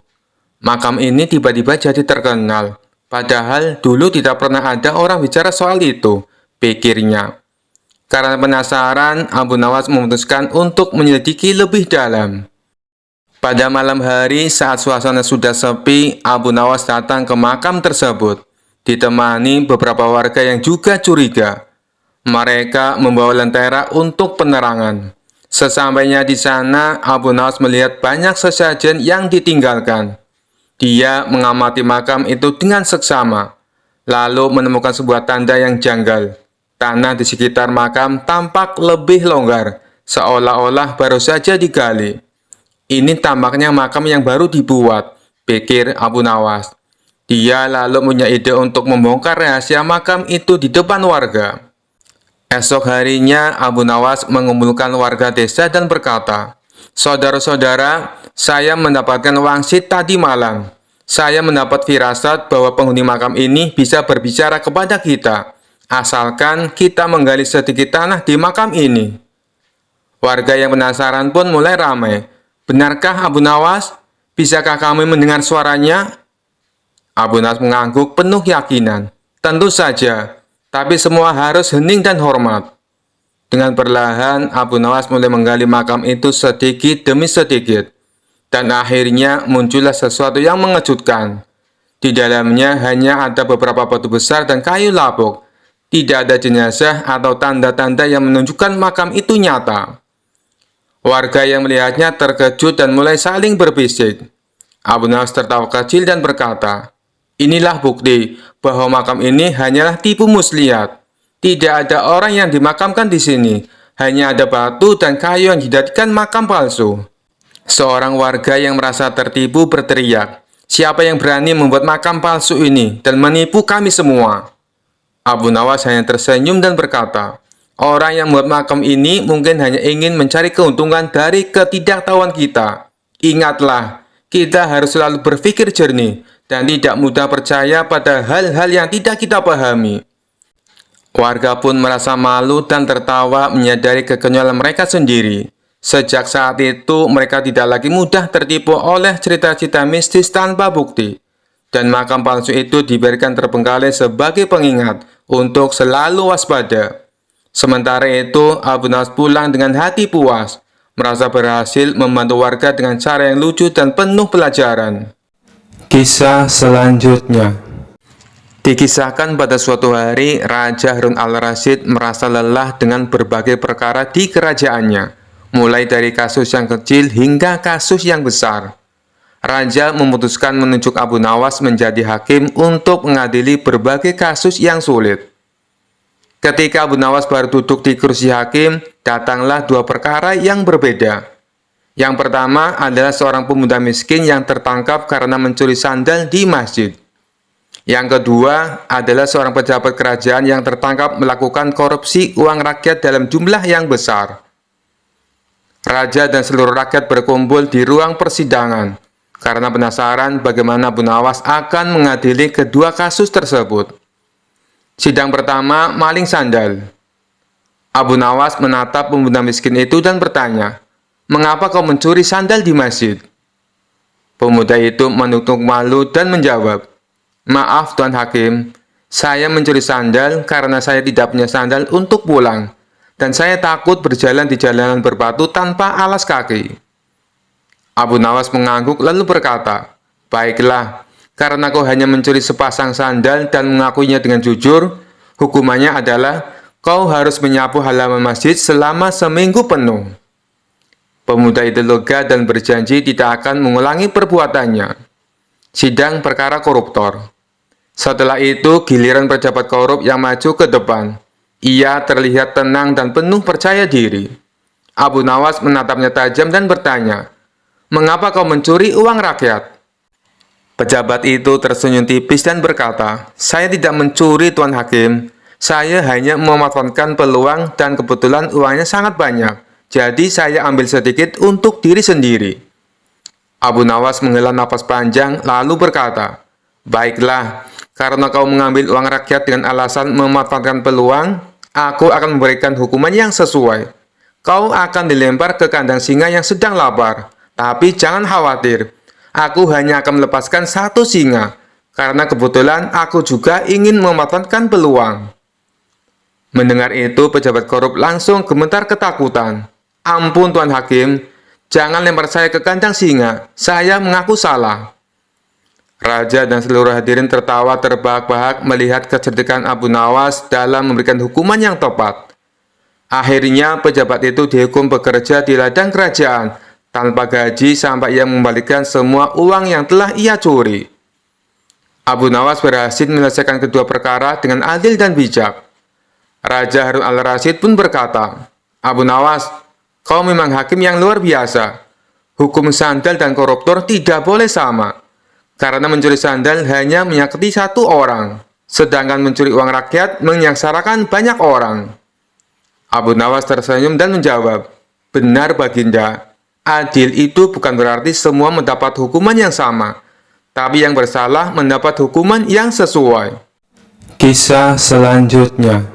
Makam ini tiba-tiba jadi terkenal, padahal dulu tidak pernah ada orang bicara soal itu, pikirnya. Karena penasaran, Abu Nawas memutuskan untuk menyelidiki lebih dalam. Pada malam hari, saat suasana sudah sepi, Abu Nawas datang ke makam tersebut, ditemani beberapa warga yang juga curiga. Mereka membawa lentera untuk penerangan. Sesampainya di sana, Abu Nawas melihat banyak sesajen yang ditinggalkan. Dia mengamati makam itu dengan seksama, lalu menemukan sebuah tanda yang janggal. Tanah di sekitar makam tampak lebih longgar, seolah-olah baru saja digali. Ini tampaknya makam yang baru dibuat, pikir Abu Nawas. Dia lalu punya ide untuk membongkar rahasia makam itu di depan warga. Esok harinya, Abu Nawas mengumpulkan warga desa dan berkata, "Saudara-saudara, saya mendapatkan wangsit tadi malam. Saya mendapat firasat bahwa penghuni makam ini bisa berbicara kepada kita, asalkan kita menggali sedikit tanah di makam ini." Warga yang penasaran pun mulai ramai. "Benarkah Abu Nawas? Bisakah kami mendengar suaranya?" Abu Nawas mengangguk penuh keyakinan. "Tentu saja. Tapi semua harus hening dan hormat." Dengan perlahan, Abu Nawas mulai menggali makam itu sedikit demi sedikit. Dan akhirnya muncullah sesuatu yang mengejutkan. Di dalamnya hanya ada beberapa batu besar dan kayu lapuk. Tidak ada jenazah atau tanda-tanda yang menunjukkan makam itu nyata. Warga yang melihatnya terkejut dan mulai saling berbisik. Abu Nawas tertawa kecil dan berkata, "Inilah bukti bahwa makam ini hanyalah tipu muslihat. Tidak ada orang yang dimakamkan di sini. Hanya ada batu dan kayu yang dijadikan makam palsu." Seorang warga yang merasa tertipu berteriak, "Siapa yang berani membuat makam palsu ini dan menipu kami semua?" Abu Nawas hanya tersenyum dan berkata, "Orang yang membuat makam ini mungkin hanya ingin mencari keuntungan dari ketidaktahuan kita. Ingatlah, kita harus selalu berpikir jernih dan tidak mudah percaya pada hal-hal yang tidak kita pahami." Warga pun merasa malu dan tertawa menyadari kekonyolan mereka sendiri. Sejak saat itu, mereka tidak lagi mudah tertipu oleh cerita-cerita mistis tanpa bukti. Dan makam palsu itu dibiarkan terbengkalai sebagai pengingat untuk selalu waspada. Sementara itu, Abu Nawas pulang dengan hati puas, merasa berhasil membantu warga dengan cara yang lucu dan penuh pelajaran. Kisah selanjutnya. Dikisahkan pada suatu hari, Raja Harun al-Rasyid merasa lelah dengan berbagai perkara di kerajaannya, mulai dari kasus yang kecil hingga kasus yang besar. Raja memutuskan menunjuk Abu Nawas menjadi hakim untuk mengadili berbagai kasus yang sulit. Ketika Abu Nawas baru duduk di kursi hakim, datanglah dua perkara yang berbeda. Yang pertama adalah seorang pemuda miskin yang tertangkap karena mencuri sandal di masjid. Yang kedua adalah seorang pejabat kerajaan yang tertangkap melakukan korupsi uang rakyat dalam jumlah yang besar. Raja dan seluruh rakyat berkumpul di ruang persidangan karena penasaran bagaimana Abu Nawas akan mengadili kedua kasus tersebut. Sidang pertama, maling sandal. Abu Nawas menatap pemuda miskin itu dan bertanya, "Mengapa kau mencuri sandal di masjid?" Pemuda itu menunduk malu dan menjawab, "Maaf Tuan Hakim, saya mencuri sandal karena saya tidak punya sandal untuk pulang, dan saya takut berjalan di jalanan berbatu tanpa alas kaki." Abu Nawas mengangguk lalu berkata, "Baiklah, karena kau hanya mencuri sepasang sandal dan mengakuinya dengan jujur, hukumannya adalah kau harus menyapu halaman masjid selama seminggu penuh." Pemuda itu lega dan berjanji tidak akan mengulangi perbuatannya. Sidang perkara koruptor. Setelah itu, giliran pejabat korup yang maju ke depan. Ia terlihat tenang dan penuh percaya diri. Abu Nawas menatapnya tajam dan bertanya, "Mengapa kau mencuri uang rakyat?" Pejabat itu tersenyum tipis dan berkata, "Saya tidak mencuri Tuan Hakim. Saya hanya memanfaatkan peluang dan kebetulan uangnya sangat banyak. Jadi saya ambil sedikit untuk diri sendiri." Abu Nawas menghela napas panjang lalu berkata, "Baiklah, karena kau mengambil uang rakyat dengan alasan memanfaatkan peluang, aku akan memberikan hukuman yang sesuai. Kau akan dilempar ke kandang singa yang sedang lapar. Tapi jangan khawatir, aku hanya akan melepaskan satu singa, karena kebetulan aku juga ingin memanfaatkan peluang." Mendengar itu, pejabat korup langsung gemetar ketakutan. "Ampun Tuan Hakim, jangan lempar saya ke kandang singa, saya mengaku salah." Raja dan seluruh hadirin tertawa terbahak-bahak melihat kecerdikan Abu Nawas dalam memberikan hukuman yang tepat. Akhirnya pejabat itu dihukum bekerja di ladang kerajaan tanpa gaji sampai ia mengembalikan semua uang yang telah ia curi. Abu Nawas berhasil menyelesaikan kedua perkara dengan adil dan bijak. Raja Harun al-Rasyid pun berkata, "Abu Nawas, kau memang hakim yang luar biasa. Hukum sandal dan koruptor tidak boleh sama. Karena mencuri sandal hanya menyakiti satu orang, sedangkan mencuri uang rakyat menyengsarakan banyak orang." Abu Nawas tersenyum dan menjawab, "Benar Baginda, adil itu bukan berarti semua mendapat hukuman yang sama, tapi yang bersalah mendapat hukuman yang sesuai." Kisah selanjutnya.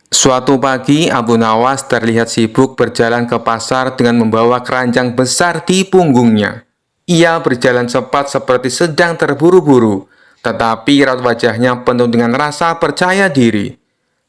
Suatu pagi, Abu Nawas terlihat sibuk berjalan ke pasar dengan membawa keranjang besar di punggungnya. Ia berjalan cepat seperti sedang terburu-buru, tetapi raut wajahnya penuh dengan rasa percaya diri.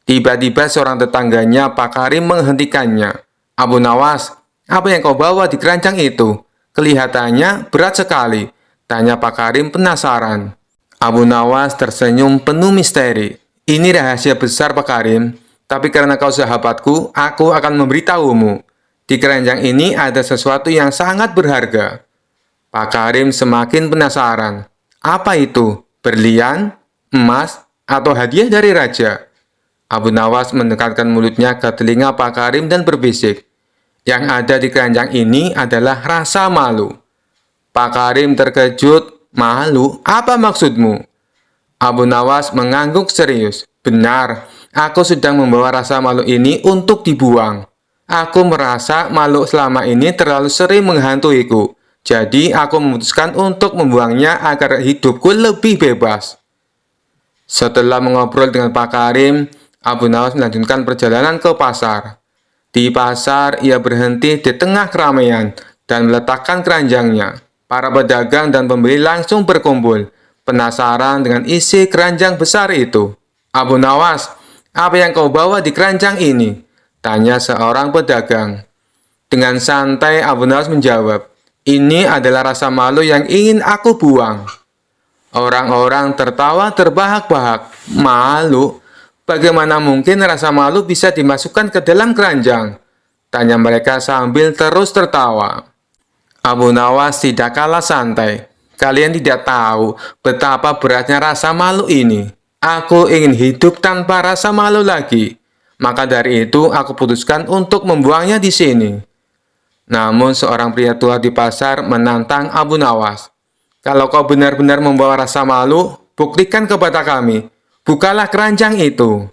Tiba-tiba seorang tetangganya, Pak Karim, menghentikannya. "Abu Nawas, apa yang kau bawa di keranjang itu? Kelihatannya berat sekali," tanya Pak Karim penasaran. Abu Nawas tersenyum penuh misteri. "Ini rahasia besar Pak Karim, tapi karena kau sahabatku, aku akan memberitahumu. Di keranjang ini ada sesuatu yang sangat berharga." Pak Karim semakin penasaran. "Apa itu? Berlian? Emas? Atau hadiah dari raja?" Abu Nawas mendekatkan mulutnya ke telinga Pak Karim dan berbisik, "Yang ada di keranjang ini adalah rasa malu." Pak Karim terkejut. "Malu? Apa maksudmu?" Abu Nawas mengangguk serius. "Benar, aku sedang membawa rasa malu ini untuk dibuang. Aku merasa malu selama ini terlalu sering menghantuiku. Jadi aku memutuskan untuk membuangnya agar hidupku lebih bebas." Setelah mengobrol dengan Pak Karim, Abu Nawas melanjutkan perjalanan ke pasar. Di pasar, ia berhenti di tengah keramaian dan meletakkan keranjangnya. Para pedagang dan pembeli langsung berkumpul, penasaran dengan isi keranjang besar itu. "Abu Nawas, apa yang kau bawa di keranjang ini?" tanya seorang pedagang. Dengan santai, Abu Nawas menjawab, "Ini adalah rasa malu yang ingin aku buang." Orang-orang tertawa terbahak-bahak. "Malu? Bagaimana mungkin rasa malu bisa dimasukkan ke dalam keranjang?" tanya mereka sambil terus tertawa. Abu Nawas tidak kalah santai. "Kalian tidak tahu betapa beratnya rasa malu ini. Aku ingin hidup tanpa rasa malu lagi. Maka dari itu aku putuskan untuk membuangnya di sini." Namun seorang pria tua di pasar menantang Abu Nawas. "Kalau kau benar-benar membawa rasa malu, buktikan kepada kami. Bukalah keranjang itu."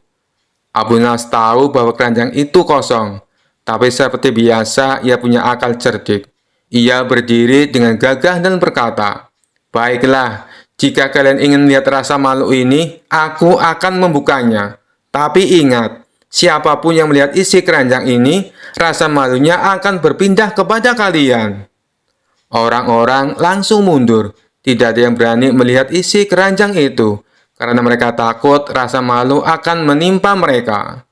Abu Nawas tahu bahwa keranjang itu kosong, tapi seperti biasa ia punya akal cerdik. Ia berdiri dengan gagah dan berkata, "Baiklah, jika kalian ingin melihat rasa malu ini, aku akan membukanya. Tapi ingat, siapapun yang melihat isi keranjang ini, rasa malunya akan berpindah kepada kalian." Orang-orang langsung mundur. Tidak ada yang berani melihat isi keranjang itu, karena mereka takut rasa malu akan menimpa mereka.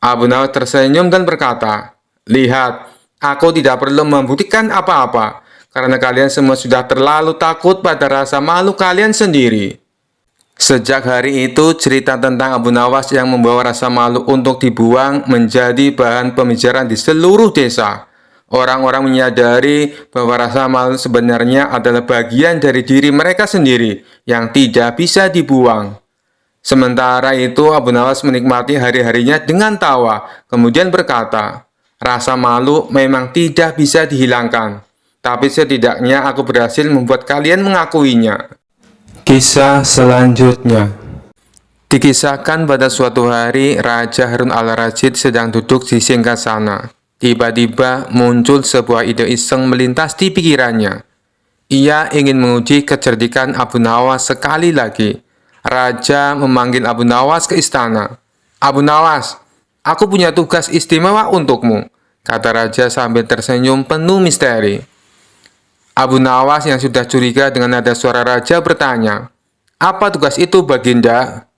Abu Nawas tersenyum dan berkata, "Lihat, aku tidak perlu membuktikan apa-apa, karena kalian semua sudah terlalu takut pada rasa malu kalian sendiri." Sejak hari itu, cerita tentang Abu Nawas yang membawa rasa malu untuk dibuang menjadi bahan pembicaraan di seluruh desa. Orang-orang menyadari bahwa rasa malu sebenarnya adalah bagian dari diri mereka sendiri yang tidak bisa dibuang. Sementara itu, Abu Nawas menikmati hari-harinya dengan tawa, kemudian berkata, "Rasa malu memang tidak bisa dihilangkan, tapi setidaknya aku berhasil membuat kalian mengakuinya." Kisah selanjutnya. Dikisahkan pada suatu hari, Raja Harun al-Rasyid sedang duduk di singgasana. Tiba-tiba muncul sebuah ide iseng melintas di pikirannya. Ia ingin menguji kecerdikan Abu Nawas sekali lagi. Raja memanggil Abu Nawas ke istana. "Abu Nawas, aku punya tugas istimewa untukmu," kata Raja sambil tersenyum penuh misteri. Abu Nawas yang sudah curiga dengan nada suara Raja bertanya, "Apa tugas itu, Baginda?"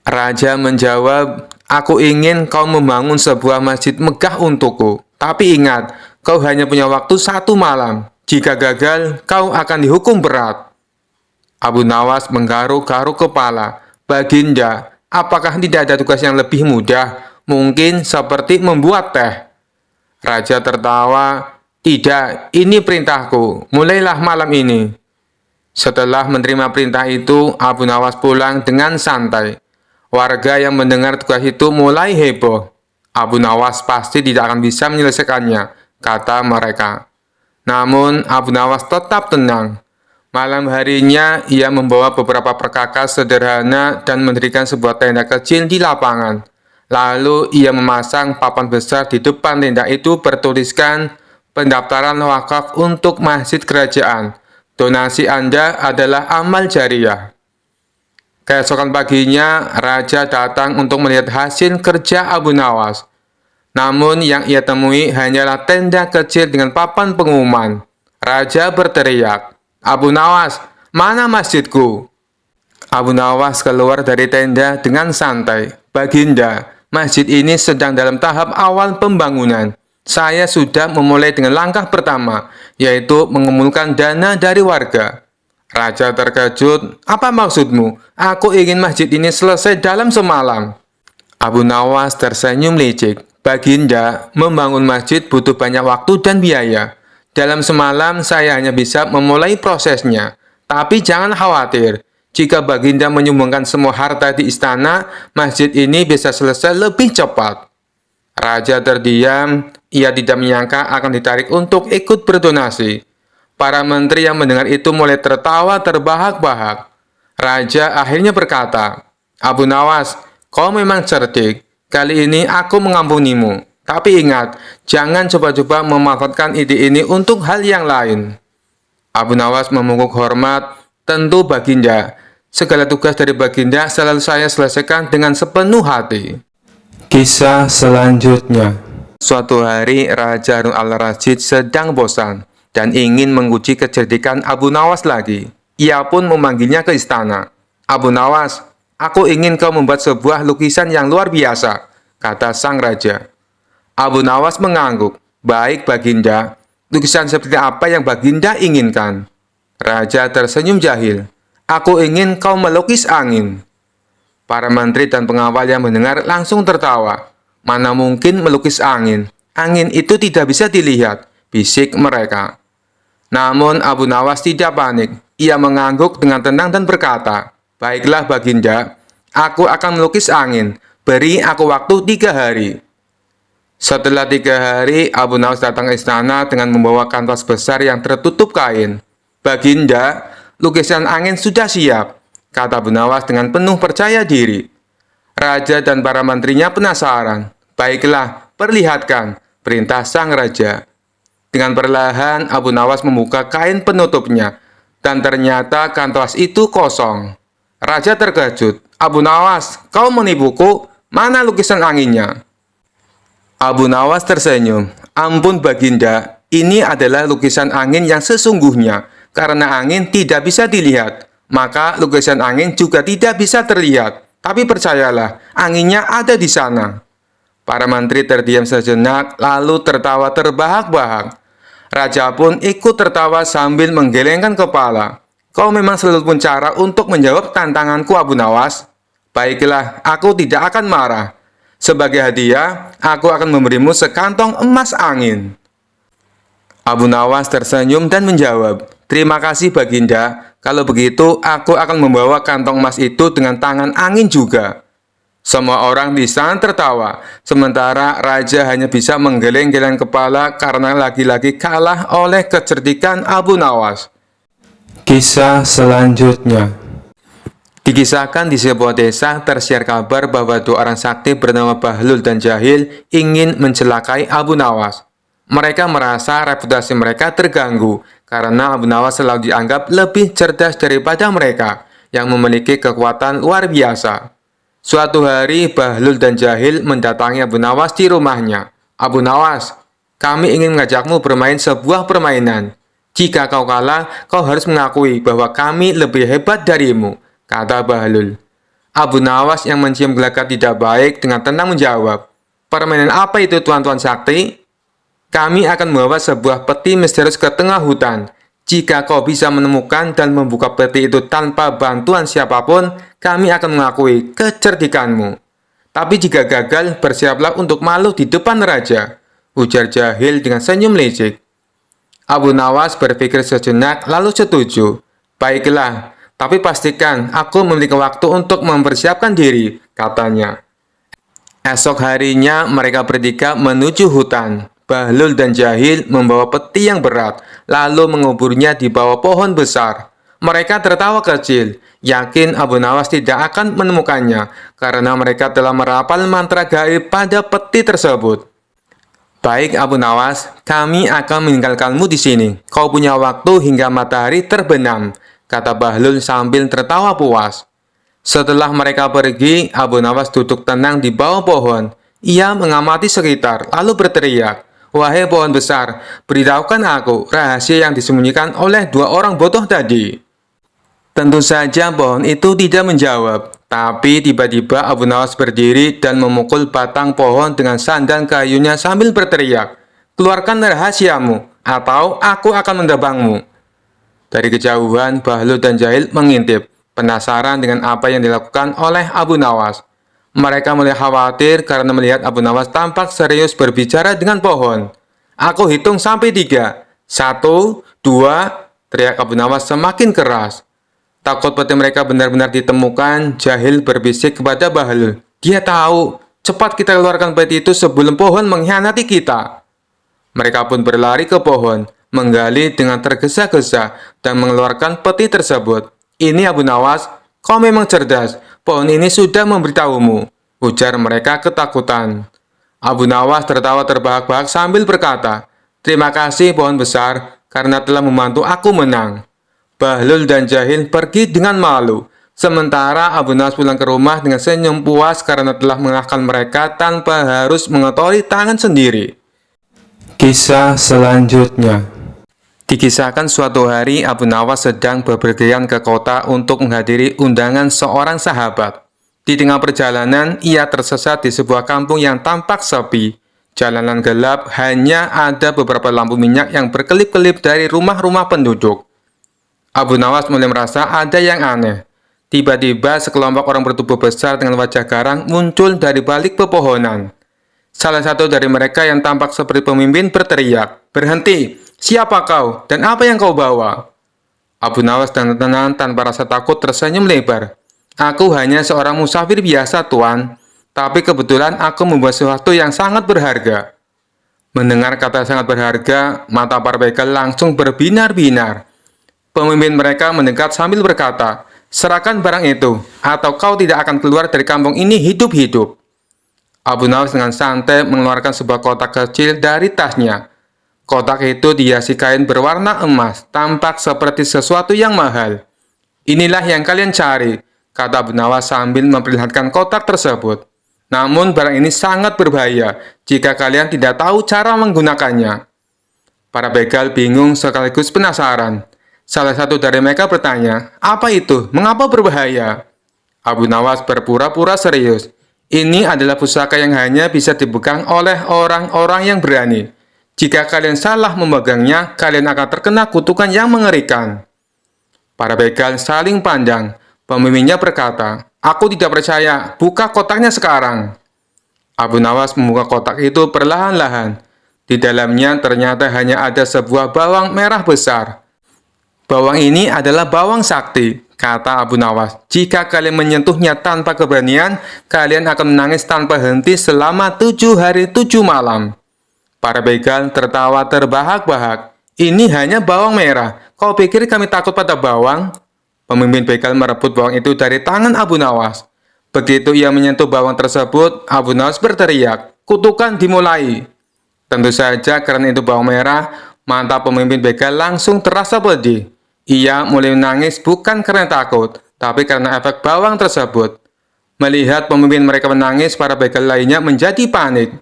Raja menjawab, "Aku ingin kau membangun sebuah masjid megah untukku. Tapi ingat, kau hanya punya waktu 1 malam. Jika gagal, kau akan dihukum berat." Abu Nawas menggaruk-garuk kepala. "Baginda, apakah tidak ada tugas yang lebih mudah? Mungkin seperti membuat teh." Raja tertawa. Tidak, ini perintahku. Mulailah malam ini. Setelah menerima perintah itu, Abu Nawas pulang dengan santai. Warga yang mendengar tugas itu mulai heboh. Abu Nawas pasti tidak akan bisa menyelesaikannya, kata mereka. Namun, Abu Nawas tetap tenang. Malam harinya, ia membawa beberapa perkakas sederhana dan mendirikan sebuah tenda kecil di lapangan. Lalu, ia memasang papan besar di depan tenda itu bertuliskan, pendaftaran wakaf untuk masjid kerajaan. Donasi Anda adalah amal jariah. Keesokan paginya, Raja datang untuk melihat hasil kerja Abu Nawas. Namun yang ia temui hanyalah tenda kecil dengan papan pengumuman. Raja berteriak, "Abu Nawas, mana masjidku?" Abu Nawas keluar dari tenda dengan santai. "Baginda, masjid ini sedang dalam tahap awal pembangunan. Saya sudah memulai dengan langkah pertama, yaitu mengumpulkan dana dari warga." Raja terkejut. "Apa maksudmu? Aku ingin masjid ini selesai dalam semalam." Abu Nawas tersenyum licik. "Baginda, membangun masjid butuh banyak waktu dan biaya. Dalam semalam saya hanya bisa memulai prosesnya. Tapi jangan khawatir, jika Baginda menyumbangkan semua harta di istana, masjid ini bisa selesai lebih cepat." Raja terdiam. Ia tidak menyangka akan ditarik untuk ikut berdonasi. Para menteri yang mendengar itu mulai tertawa terbahak-bahak. Raja akhirnya berkata, "Abu Nawas, kau memang cerdik. Kali ini aku mengampunimu. Tapi ingat, jangan coba-coba memanfaatkan ide ini untuk hal yang lain." Abu Nawas memungkuk hormat. "Tentu Baginda. Segala tugas dari Baginda selalu saya selesaikan dengan sepenuh hati." Kisah selanjutnya. Suatu hari, Raja Harun al-Rasyid sedang bosan dan ingin menguji kecerdikan Abu Nawas lagi. Ia pun memanggilnya ke istana. "Abu Nawas, aku ingin kau membuat sebuah lukisan yang luar biasa," kata sang raja. Abu Nawas mengangguk. "Baik, Baginda. Lukisan seperti apa yang Baginda inginkan?" Raja tersenyum jahil. "Aku ingin kau melukis angin." Para menteri dan pengawal yang mendengar langsung tertawa. "Mana mungkin melukis angin? Angin itu tidak bisa dilihat," bisik mereka. Namun Abu Nawas tidak panik. Ia mengangguk dengan tenang dan berkata, "Baiklah Baginda, aku akan melukis angin. Beri aku waktu 3 hari." Setelah 3 hari, Abu Nawas datang ke istana dengan membawa kanvas besar yang tertutup kain. "Baginda, lukisan angin sudah siap," kata Abu Nawas dengan penuh percaya diri. Raja dan para menterinya penasaran. "Baiklah, perlihatkan," perintah sang raja. Dengan perlahan, Abu Nawas membuka kain penutupnya, dan ternyata kanvas itu kosong. Raja terkejut. "Abu Nawas, kau menipuku? Mana lukisan anginnya?" Abu Nawas tersenyum. "Ampun Baginda, ini adalah lukisan angin yang sesungguhnya. Karena angin tidak bisa dilihat, maka lukisan angin juga tidak bisa terlihat. Tapi percayalah, anginnya ada di sana." Para menteri terdiam sejenak, lalu tertawa terbahak-bahak. Raja pun ikut tertawa sambil menggelengkan kepala. "Kau memang selalu pun cara untuk menjawab tantanganku, Abu Nawas. Baiklah, aku tidak akan marah. Sebagai hadiah, aku akan memberimu sekantong emas angin." Abu Nawas tersenyum dan menjawab, "Terima kasih Baginda. Kalau begitu, aku akan membawa kantong emas itu dengan tangan angin juga." Semua orang di sana tertawa, sementara raja hanya bisa menggeleng-geleng kepala karena lagi-lagi kalah oleh kecerdikan Abu Nawas. Kisah selanjutnya. Dikisahkan di sebuah desa tersiar kabar bahwa 2 orang sakti bernama Bahlul dan Jahil ingin mencelakai Abu Nawas. Mereka merasa reputasi mereka terganggu karena Abu Nawas selalu dianggap lebih cerdas daripada mereka yang memiliki kekuatan luar biasa. Suatu hari, Bahlul dan Jahil mendatangi Abu Nawas di rumahnya. "Abu Nawas, kami ingin mengajakmu bermain sebuah permainan. Jika kau kalah, kau harus mengakui bahwa kami lebih hebat darimu," kata Bahlul. Abu Nawas yang mencium gelagat tidak baik dengan tenang menjawab, "Permainan apa itu Tuan-Tuan Sakti? Kami akan membawa sebuah peti misterius ke tengah hutan. Jika kau bisa menemukan dan membuka peti itu tanpa bantuan siapapun, kami akan mengakui kecerdikanmu. Tapi jika gagal, bersiaplah untuk malu di depan raja," ujar Jahil dengan senyum licik. Abu Nawas berpikir sejenak lalu setuju. Baiklah, tapi pastikan aku memiliki waktu untuk mempersiapkan diri, katanya. Esok harinya mereka bertiga menuju hutan. Bahlul dan Jahil membawa peti yang berat, lalu menguburnya di bawah pohon besar. Mereka tertawa kecil, yakin Abu Nawas tidak akan menemukannya, karena mereka telah merapal mantra gaib pada peti tersebut. Baik Abu Nawas, kami akan meninggalkanmu di sini. Kau punya waktu hingga matahari terbenam, kata Bahlul sambil tertawa puas. Setelah mereka pergi, Abu Nawas duduk tenang di bawah pohon. Ia mengamati sekitar, lalu berteriak, "Wahai pohon besar, beritahukan aku rahasia yang disembunyikan oleh dua orang bodoh tadi." Tentu saja pohon itu tidak menjawab, tapi tiba-tiba Abu Nawas berdiri dan memukul batang pohon dengan sandal kayunya sambil berteriak, "Keluarkan rahasiamu, atau aku akan mendebangmu." Dari kejauhan, Bahlul dan Jahil mengintip, penasaran dengan apa yang dilakukan oleh Abu Nawas. Mereka mulai khawatir karena melihat Abu Nawas tampak serius berbicara dengan pohon. "Aku hitung sampai 3. 1, 2, teriak Abu Nawas semakin keras. Takut peti mereka benar-benar ditemukan, Jahil berbisik kepada Bahlul. "Dia tahu, cepat kita keluarkan peti itu sebelum pohon mengkhianati kita." Mereka pun berlari ke pohon, menggali dengan tergesa-gesa, dan mengeluarkan peti tersebut. "Ini Abu Nawas, kau memang cerdas. Pohon ini sudah memberitahumu," ujar mereka ketakutan. Abu Nawas tertawa terbahak-bahak sambil berkata, "Terima kasih pohon besar, karena telah membantu aku menang." Bahlul dan Jahil pergi dengan malu, sementara Abu Nawas pulang ke rumah dengan senyum puas karena telah mengalahkan mereka tanpa harus mengotori tangan sendiri. Kisah selanjutnya. Dikisahkan suatu hari Abu Nawas sedang bepergian ke kota untuk menghadiri undangan seorang sahabat. Di tengah perjalanan, ia tersesat di sebuah kampung yang tampak sepi. Jalanan gelap, hanya ada beberapa lampu minyak yang berkelip-kelip dari rumah-rumah penduduk. Abu Nawas mulai merasa ada yang aneh. Tiba-tiba sekelompok orang bertubuh besar dengan wajah garang muncul dari balik pepohonan. Salah satu dari mereka yang tampak seperti pemimpin berteriak, "Berhenti! Siapa kau? Dan apa yang kau bawa?" Abu Nawas dengan tenang tanpa rasa takut tersenyum lebar. "Aku hanya seorang musafir biasa, Tuan. Tapi kebetulan aku membawa sesuatu yang sangat berharga." Mendengar kata sangat berharga, mata para begal langsung berbinar-binar. Pemimpin mereka mendekat sambil berkata, "Serahkan barang itu, atau kau tidak akan keluar dari kampung ini hidup-hidup." Abu Nawas dengan santai mengeluarkan sebuah kotak kecil dari tasnya. Kotak itu dihiasi kain berwarna emas, tampak seperti sesuatu yang mahal. "Inilah yang kalian cari," kata Abu Nawas sambil memperlihatkan kotak tersebut. "Namun barang ini sangat berbahaya jika kalian tidak tahu cara menggunakannya." Para begal bingung sekaligus penasaran. Salah satu dari mereka bertanya, "Apa itu? Mengapa berbahaya?" Abu Nawas berpura-pura serius. "Ini adalah pusaka yang hanya bisa dipegang oleh orang-orang yang berani. Jika kalian salah memegangnya, kalian akan terkena kutukan yang mengerikan." Para begal saling pandang. Pemimpinnya berkata, "Aku tidak percaya, buka kotaknya sekarang." Abu Nawas membuka kotak itu perlahan-lahan. Di dalamnya ternyata hanya ada sebuah bawang merah besar. "Bawang ini adalah bawang sakti," kata Abu Nawas. "Jika kalian menyentuhnya tanpa keberanian, kalian akan menangis tanpa henti selama 7 hari 7 malam. Para begal tertawa terbahak-bahak. "Ini hanya bawang merah. Kau pikir kami takut pada bawang?" Pemimpin begal merebut bawang itu dari tangan Abu Nawas. Begitu ia menyentuh bawang tersebut, Abu Nawas berteriak, "Kutukan dimulai!" Tentu saja karena itu bawang merah, mata pemimpin begal langsung terasa pedih. Ia mulai menangis bukan karena takut, tapi karena efek bawang tersebut. Melihat pemimpin mereka menangis, para begal lainnya menjadi panik.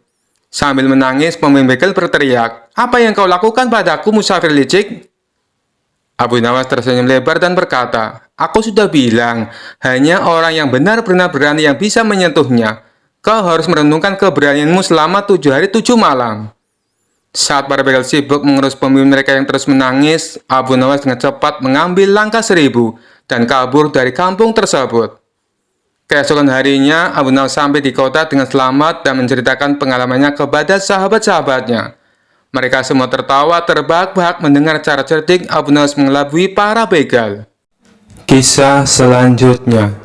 Sambil menangis, pemimpin begal berteriak, "Apa yang kau lakukan padaku, musafir licik?" Abu Nawas tersenyum lebar dan berkata, "Aku sudah bilang, hanya orang yang benar-benar berani yang bisa menyentuhnya. Kau harus merenungkan keberanianmu selama 7 hari 7 malam." Saat para begal sibuk mengurus pemimpin mereka yang terus menangis, Abu Nawas dengan cepat mengambil langkah 1000 dan kabur dari kampung tersebut. Keesokan harinya, Abu Nawas sampai di kota dengan selamat dan menceritakan pengalamannya kepada sahabat-sahabatnya. Mereka semua tertawa terbahak-bahak mendengar cara cerdik Abu Nawas mengelabui para begal. Kisah selanjutnya.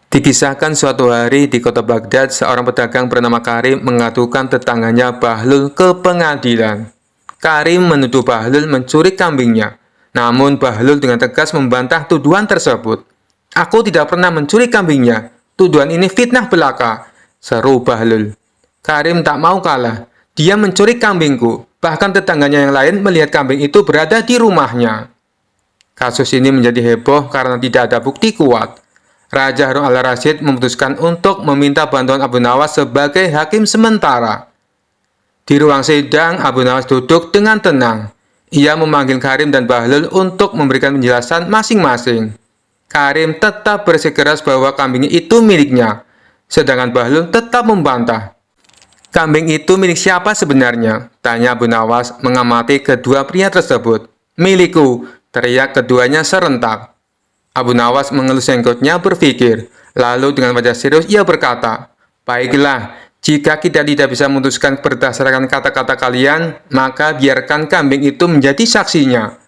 Dikisahkan suatu hari di kota Baghdad, seorang pedagang bernama Karim mengadukan tetangganya Bahlul ke pengadilan. Karim menuduh Bahlul mencuri kambingnya. Namun Bahlul dengan tegas membantah tuduhan tersebut. "Aku tidak pernah mencuri kambingnya. Tuduhan ini fitnah belaka," seru Bahlul. Karim tak mau kalah. "Dia mencuri kambingku." Bahkan tetangganya yang lain melihat kambing itu berada di rumahnya. Kasus ini menjadi heboh karena tidak ada bukti kuat. Raja Harun al-Rasyid memutuskan untuk meminta bantuan Abu Nawas sebagai hakim sementara. Di ruang sidang, Abu Nawas duduk dengan tenang. Ia memanggil Karim dan Bahlul untuk memberikan penjelasan masing-masing. Karim tetap bersikeras bahwa kambing itu miliknya, sedangkan Bahlul tetap membantah. "Kambing itu milik siapa sebenarnya?" tanya Abu Nawas mengamati kedua pria tersebut. "Milikku," teriak keduanya serentak. Abu Nawas mengelus jenggotnya berpikir, lalu dengan wajah serius ia berkata, "Baiklah, jika kita tidak bisa memutuskan berdasarkan kata-kata kalian, maka biarkan kambing itu menjadi saksinya."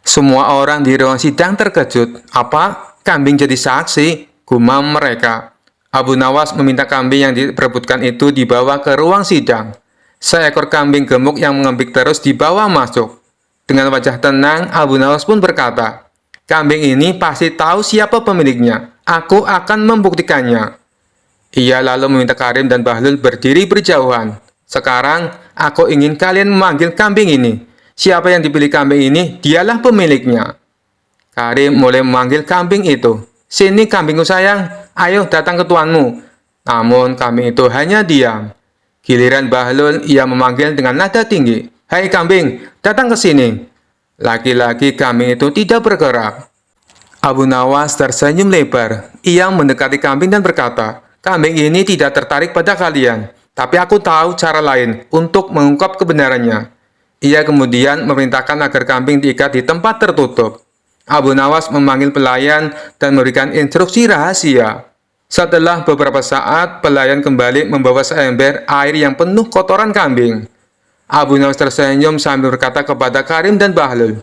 Semua orang di ruang sidang terkejut. "Apa? Kambing jadi saksi?" gumam mereka. Abu Nawas meminta kambing yang diperebutkan itu dibawa ke ruang sidang. Seekor kambing gemuk yang mengembik terus dibawa masuk. Dengan wajah tenang, Abu Nawas pun berkata, "Kambing ini pasti tahu siapa pemiliknya. Aku akan membuktikannya." Ia lalu meminta Karim dan Bahlul berdiri berjauhan. "Sekarang, aku ingin kalian memanggil kambing ini. Siapa yang dipilih kambing ini, dialah pemiliknya." Karim mulai memanggil kambing itu. "Sini kambingku sayang, ayo datang ke tuanmu." Namun kambing itu hanya diam. Giliran Bahlul, ia memanggil dengan nada tinggi, "Hai kambing, datang ke sini." Lagi-lagi kambing itu tidak bergerak. Abu Nawas tersenyum lebar. Ia mendekati kambing dan berkata, "Kambing ini tidak tertarik pada kalian, tapi aku tahu cara lain untuk mengungkap kebenarannya." Ia kemudian memerintahkan agar kambing diikat di tempat tertutup. Abu Nawas memanggil pelayan dan memberikan instruksi rahasia. Setelah beberapa saat, pelayan kembali membawa seember air yang penuh kotoran kambing. Abu Nawas tersenyum sambil berkata kepada Karim dan Bahlul,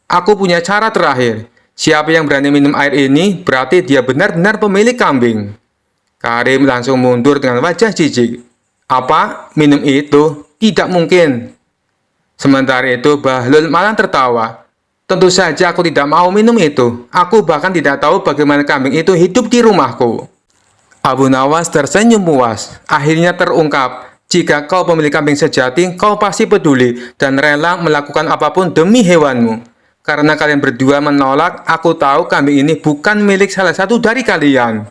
"Aku punya cara terakhir. Siapa yang berani minum air ini, berarti dia benar-benar pemilik kambing." Karim langsung mundur dengan wajah jijik. "Apa? Minum itu? Tidak mungkin." Sementara itu, Bahlul malah tertawa. "Tentu saja aku tidak mau minum itu. Aku bahkan tidak tahu bagaimana kambing itu hidup di rumahku." Abu Nawas tersenyum puas. Akhirnya terungkap, jika kau pemilik kambing sejati, kau pasti peduli dan rela melakukan apapun demi hewanmu. Karena kalian berdua menolak, aku tahu kambing ini bukan milik salah satu dari kalian.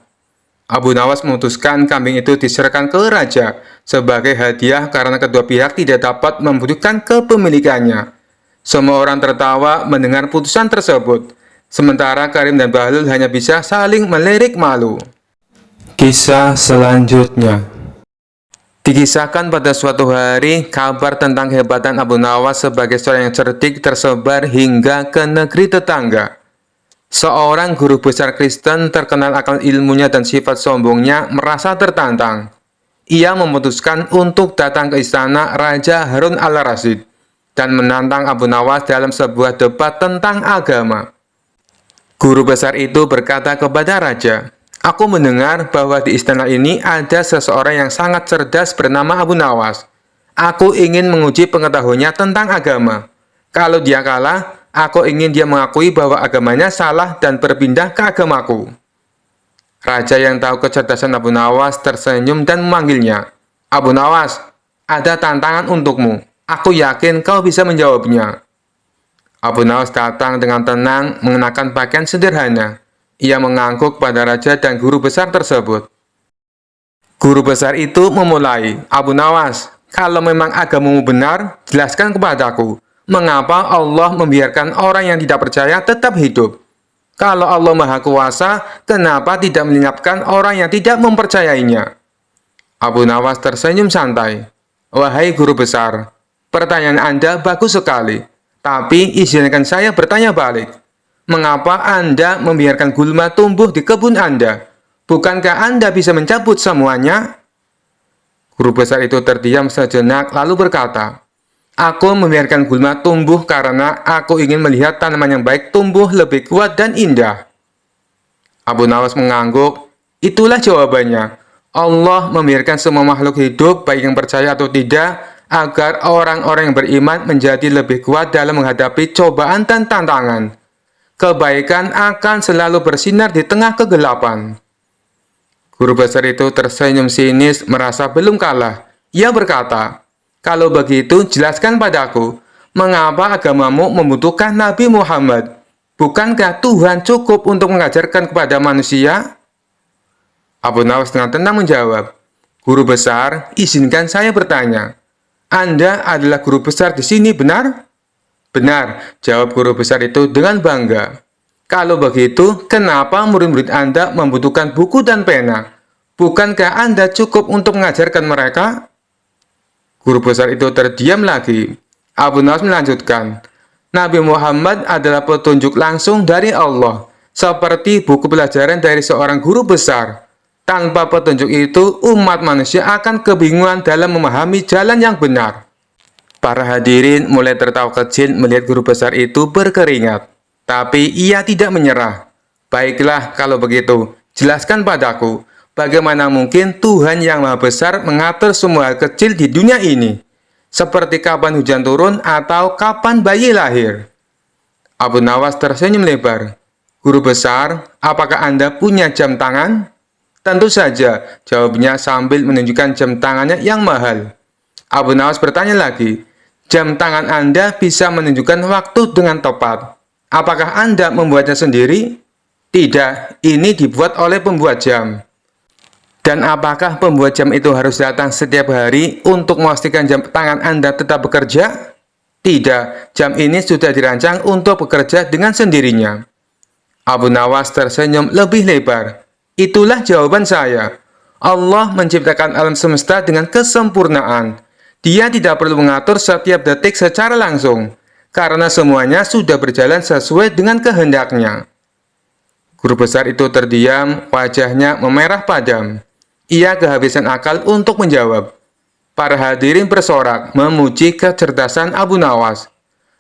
Abu Nawas memutuskan kambing itu diserahkan ke raja sebagai hadiah karena kedua pihak tidak dapat membuktikan kepemilikannya. Semua orang tertawa mendengar putusan tersebut. Sementara Karim dan Bahlul hanya bisa saling melirik malu. Kisah selanjutnya. Dikisahkan pada suatu hari, kabar tentang kehebatan Abu Nawas sebagai seorang yang cerdik tersebar hingga ke negeri tetangga. Seorang guru besar Kristen terkenal akan ilmunya dan sifat sombongnya merasa tertantang. Ia memutuskan untuk datang ke istana Raja Harun al-Rasyid dan menantang Abu Nawas dalam sebuah debat tentang agama. Guru besar itu berkata kepada raja, "Aku mendengar bahwa di istana ini ada seseorang yang sangat cerdas bernama Abu Nawas. Aku ingin menguji pengetahuannya tentang agama. Kalau dia kalah, aku ingin dia mengakui bahwa agamanya salah dan berpindah ke agamaku." Raja yang tahu kecerdasan Abu Nawas tersenyum dan memanggilnya. "Abu Nawas, ada tantangan untukmu. Aku yakin kau bisa menjawabnya." Abu Nawas datang dengan tenang mengenakan pakaian sederhana. Ia mengangguk pada raja dan guru besar tersebut. Guru besar itu memulai, "Abu Nawas, kalau memang agamamu benar, jelaskan kepadaku, mengapa Allah membiarkan orang yang tidak percaya tetap hidup? Kalau Allah Maha Kuasa, kenapa tidak melenyapkan orang yang tidak mempercayainya?" Abu Nawas tersenyum santai. "Wahai guru besar, pertanyaan Anda bagus sekali, tapi izinkan saya bertanya balik. Mengapa Anda membiarkan gulma tumbuh di kebun Anda? Bukankah Anda bisa mencabut semuanya?" Guru besar itu terdiam sejenak lalu berkata, Aku membiarkan gulma tumbuh karena aku ingin melihat tanaman yang baik tumbuh lebih kuat dan indah. Abu Nawas mengangguk. Itulah jawabannya. Allah membiarkan semua makhluk hidup, baik yang percaya atau tidak, agar orang-orang yang beriman menjadi lebih kuat dalam menghadapi cobaan dan tantangan. Kebaikan akan selalu bersinar di tengah kegelapan. Guru besar itu tersenyum sinis, merasa belum kalah. Ia berkata, "Kalau begitu, jelaskan padaku, mengapa agamamu membutuhkan Nabi Muhammad? Bukankah Tuhan cukup untuk mengajarkan kepada manusia?" Abu Nawas dengan tenang menjawab, "Guru besar, izinkan saya bertanya. Anda adalah guru besar di sini, benar?" "Benar," jawab guru besar itu dengan bangga. "Kalau begitu, kenapa murid-murid Anda membutuhkan buku dan pena? Bukankah Anda cukup untuk mengajarkan mereka?" Guru besar itu terdiam lagi. Abu Nawas melanjutkan, "Nabi Muhammad adalah petunjuk langsung dari Allah, seperti buku pelajaran dari seorang guru besar. Tanpa petunjuk itu, umat manusia akan kebingungan dalam memahami jalan yang benar." Para hadirin mulai tertawa kecil melihat guru besar itu berkeringat. Tapi ia tidak menyerah. "Baiklah, kalau begitu, jelaskan padaku, bagaimana mungkin Tuhan yang Maha Besar mengatur semua hal kecil di dunia ini? Seperti kapan hujan turun atau kapan bayi lahir?" Abu Nawas tersenyum lebar. "Guru besar, apakah Anda punya jam tangan?" "Tentu saja," jawabnya sambil menunjukkan jam tangannya yang mahal. Abu Nawas bertanya lagi, "Jam tangan Anda bisa menunjukkan waktu dengan tepat. Apakah Anda membuatnya sendiri?" "Tidak, ini dibuat oleh pembuat jam." "Dan apakah pembuat jam itu harus datang setiap hari untuk memastikan jam tangan Anda tetap bekerja?" "Tidak, jam ini sudah dirancang untuk bekerja dengan sendirinya." Abu Nawas tersenyum lebih lebar. "Itulah jawaban saya. Allah menciptakan alam semesta dengan kesempurnaan. Dia tidak perlu mengatur setiap detik secara langsung, karena semuanya sudah berjalan sesuai dengan kehendaknya." Guru besar itu terdiam, wajahnya memerah padam. Ia kehabisan akal untuk menjawab. Para hadirin bersorak memuji kecerdasan Abu Nawas.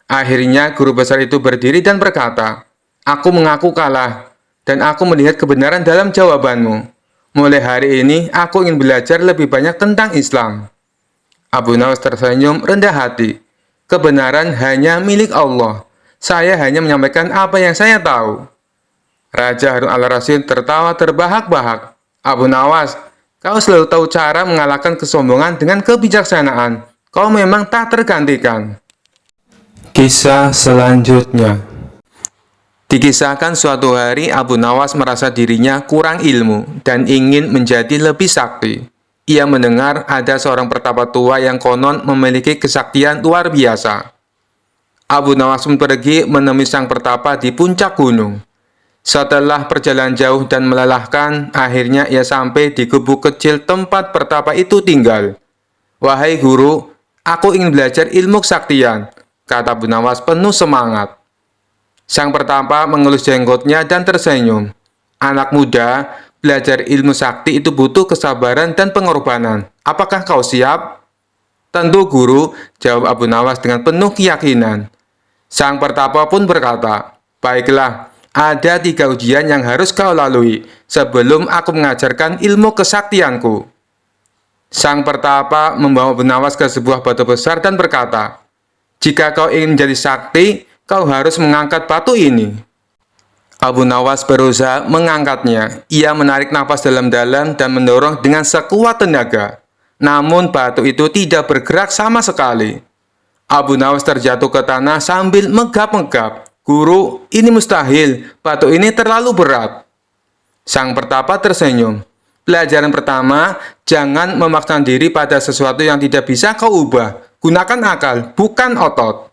Akhirnya guru besar itu berdiri dan berkata, "Aku mengaku kalah, dan aku melihat kebenaran dalam jawabanmu. Mulai hari ini, aku ingin belajar lebih banyak tentang Islam." Abu Nawas tersenyum rendah hati. "Kebenaran hanya milik Allah. Saya hanya menyampaikan apa yang saya tahu." Raja Harun al-Rasyid tertawa terbahak-bahak. "Abu Nawas, kau selalu tahu cara mengalahkan kesombongan dengan kebijaksanaan. Kau memang tak tergantikan." Kisah selanjutnya. Dikisahkan suatu hari Abu Nawas merasa dirinya kurang ilmu dan ingin menjadi lebih sakti. Ia mendengar ada seorang pertapa tua yang konon memiliki kesaktian luar biasa. Abu Nawas pun pergi menemui sang pertapa di puncak gunung. Setelah perjalanan jauh dan melelahkan, akhirnya ia sampai di gubuk kecil tempat pertapa itu tinggal. "Wahai guru, aku ingin belajar ilmu kesaktian," kata Abu Nawas penuh semangat. Sang pertapa mengelus jenggotnya dan tersenyum. "Anak muda, belajar ilmu sakti itu butuh kesabaran dan pengorbanan. Apakah kau siap?" "Tentu, guru," jawab Abu Nawas dengan penuh keyakinan. Sang pertapa pun berkata, "Baiklah, ada 3 ujian yang harus kau lalui sebelum aku mengajarkan ilmu kesaktianku." Sang pertapa membawa Abu Nawas ke sebuah batu besar dan berkata, "Jika kau ingin menjadi sakti, kau harus mengangkat batu ini." Abu Nawas berusaha mengangkatnya. Ia menarik napas dalam-dalam dan mendorong dengan sekuat tenaga. Namun batu itu tidak bergerak sama sekali. Abu Nawas terjatuh ke tanah sambil menggap-menggap. "Guru, ini mustahil. Batu ini terlalu berat." Sang pertapa tersenyum. "Pelajaran pertama, jangan memaksakan diri pada sesuatu yang tidak bisa kau ubah. Gunakan akal, bukan otot."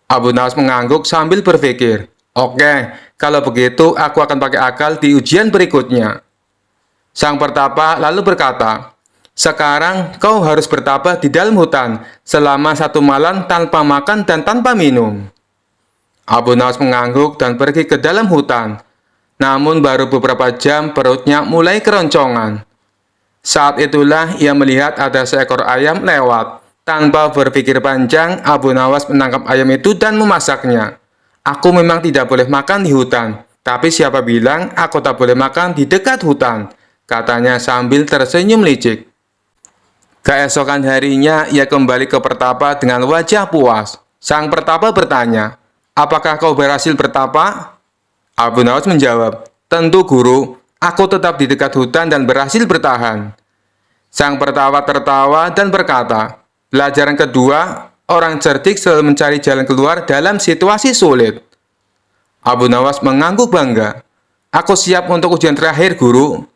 Abu Nawas mengangguk sambil berpikir, "Oke, kalau begitu aku akan pakai akal di ujian berikutnya." Sang pertapa lalu berkata, "Sekarang kau harus bertapa di dalam hutan selama 1 malam tanpa makan dan tanpa minum." Abu Nawas mengangguk dan pergi ke dalam hutan. Namun baru beberapa jam perutnya mulai keroncongan. Saat itulah ia melihat ada seekor ayam lewat. Tanpa berpikir panjang, Abu Nawas menangkap ayam itu dan memasaknya. Aku memang tidak boleh makan di hutan, tapi siapa bilang aku tak boleh makan di dekat hutan? Katanya sambil tersenyum licik. Keesokan harinya, ia kembali ke pertapa dengan wajah puas. Sang pertapa bertanya, "Apakah kau berhasil bertapa?" Abu Nawas menjawab, "Tentu guru, aku tetap di dekat hutan dan berhasil bertahan." Sang pertapa tertawa dan berkata, "Pelajaran kedua, orang cerdik selalu mencari jalan keluar dalam situasi sulit." Abu Nawas mengangguk bangga. "Aku siap untuk ujian terakhir, guru."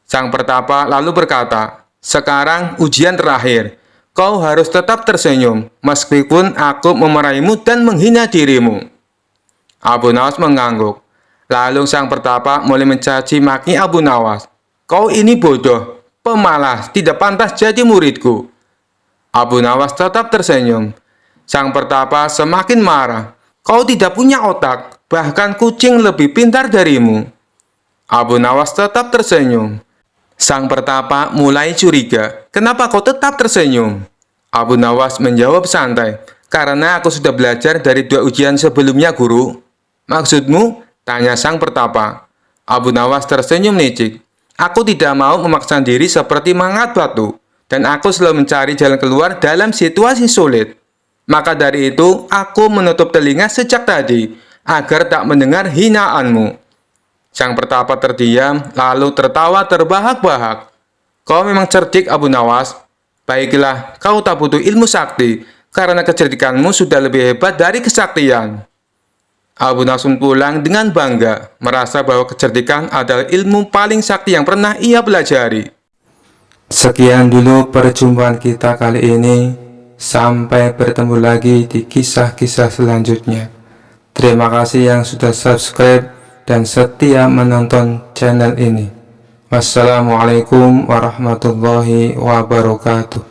Sang pertapa lalu berkata, "Sekarang ujian terakhir. Kau harus tetap tersenyum, meskipun aku memarahimu dan menghina dirimu." Abu Nawas mengangguk. Lalu sang pertapa mulai mencaci maki Abu Nawas. "Kau ini bodoh, pemalas, tidak pantas jadi muridku." Abu Nawas tetap tersenyum. Sang pertapa semakin marah. "Kau tidak punya otak, bahkan kucing lebih pintar darimu." Abu Nawas tetap tersenyum. Sang pertapa mulai curiga. "Kenapa kau tetap tersenyum?" Abu Nawas menjawab santai, "Karena aku sudah belajar dari 2 ujian sebelumnya, guru." "Maksudmu?" tanya sang pertapa. Abu Nawas tersenyum licik. "Aku tidak mau memaksa diri seperti mangkat batu, dan aku selalu mencari jalan keluar dalam situasi sulit. Maka dari itu, aku menutup telinga sejak tadi, agar tak mendengar hinaanmu." Sang pertapa terdiam, lalu tertawa terbahak-bahak. "Kau memang cerdik, Abu Nawas. Baiklah, kau tak butuh ilmu sakti, karena kecerdikanmu sudah lebih hebat dari kesaktian." Abu Nawas pulang dengan bangga, merasa bahwa kecerdikan adalah ilmu paling sakti yang pernah ia pelajari. Sekian dulu perjumpaan kita kali ini. Sampai bertemu lagi di kisah-kisah selanjutnya. Terima kasih yang sudah subscribe dan setia menonton channel ini. Wassalamualaikum warahmatullahi wabarakatuh.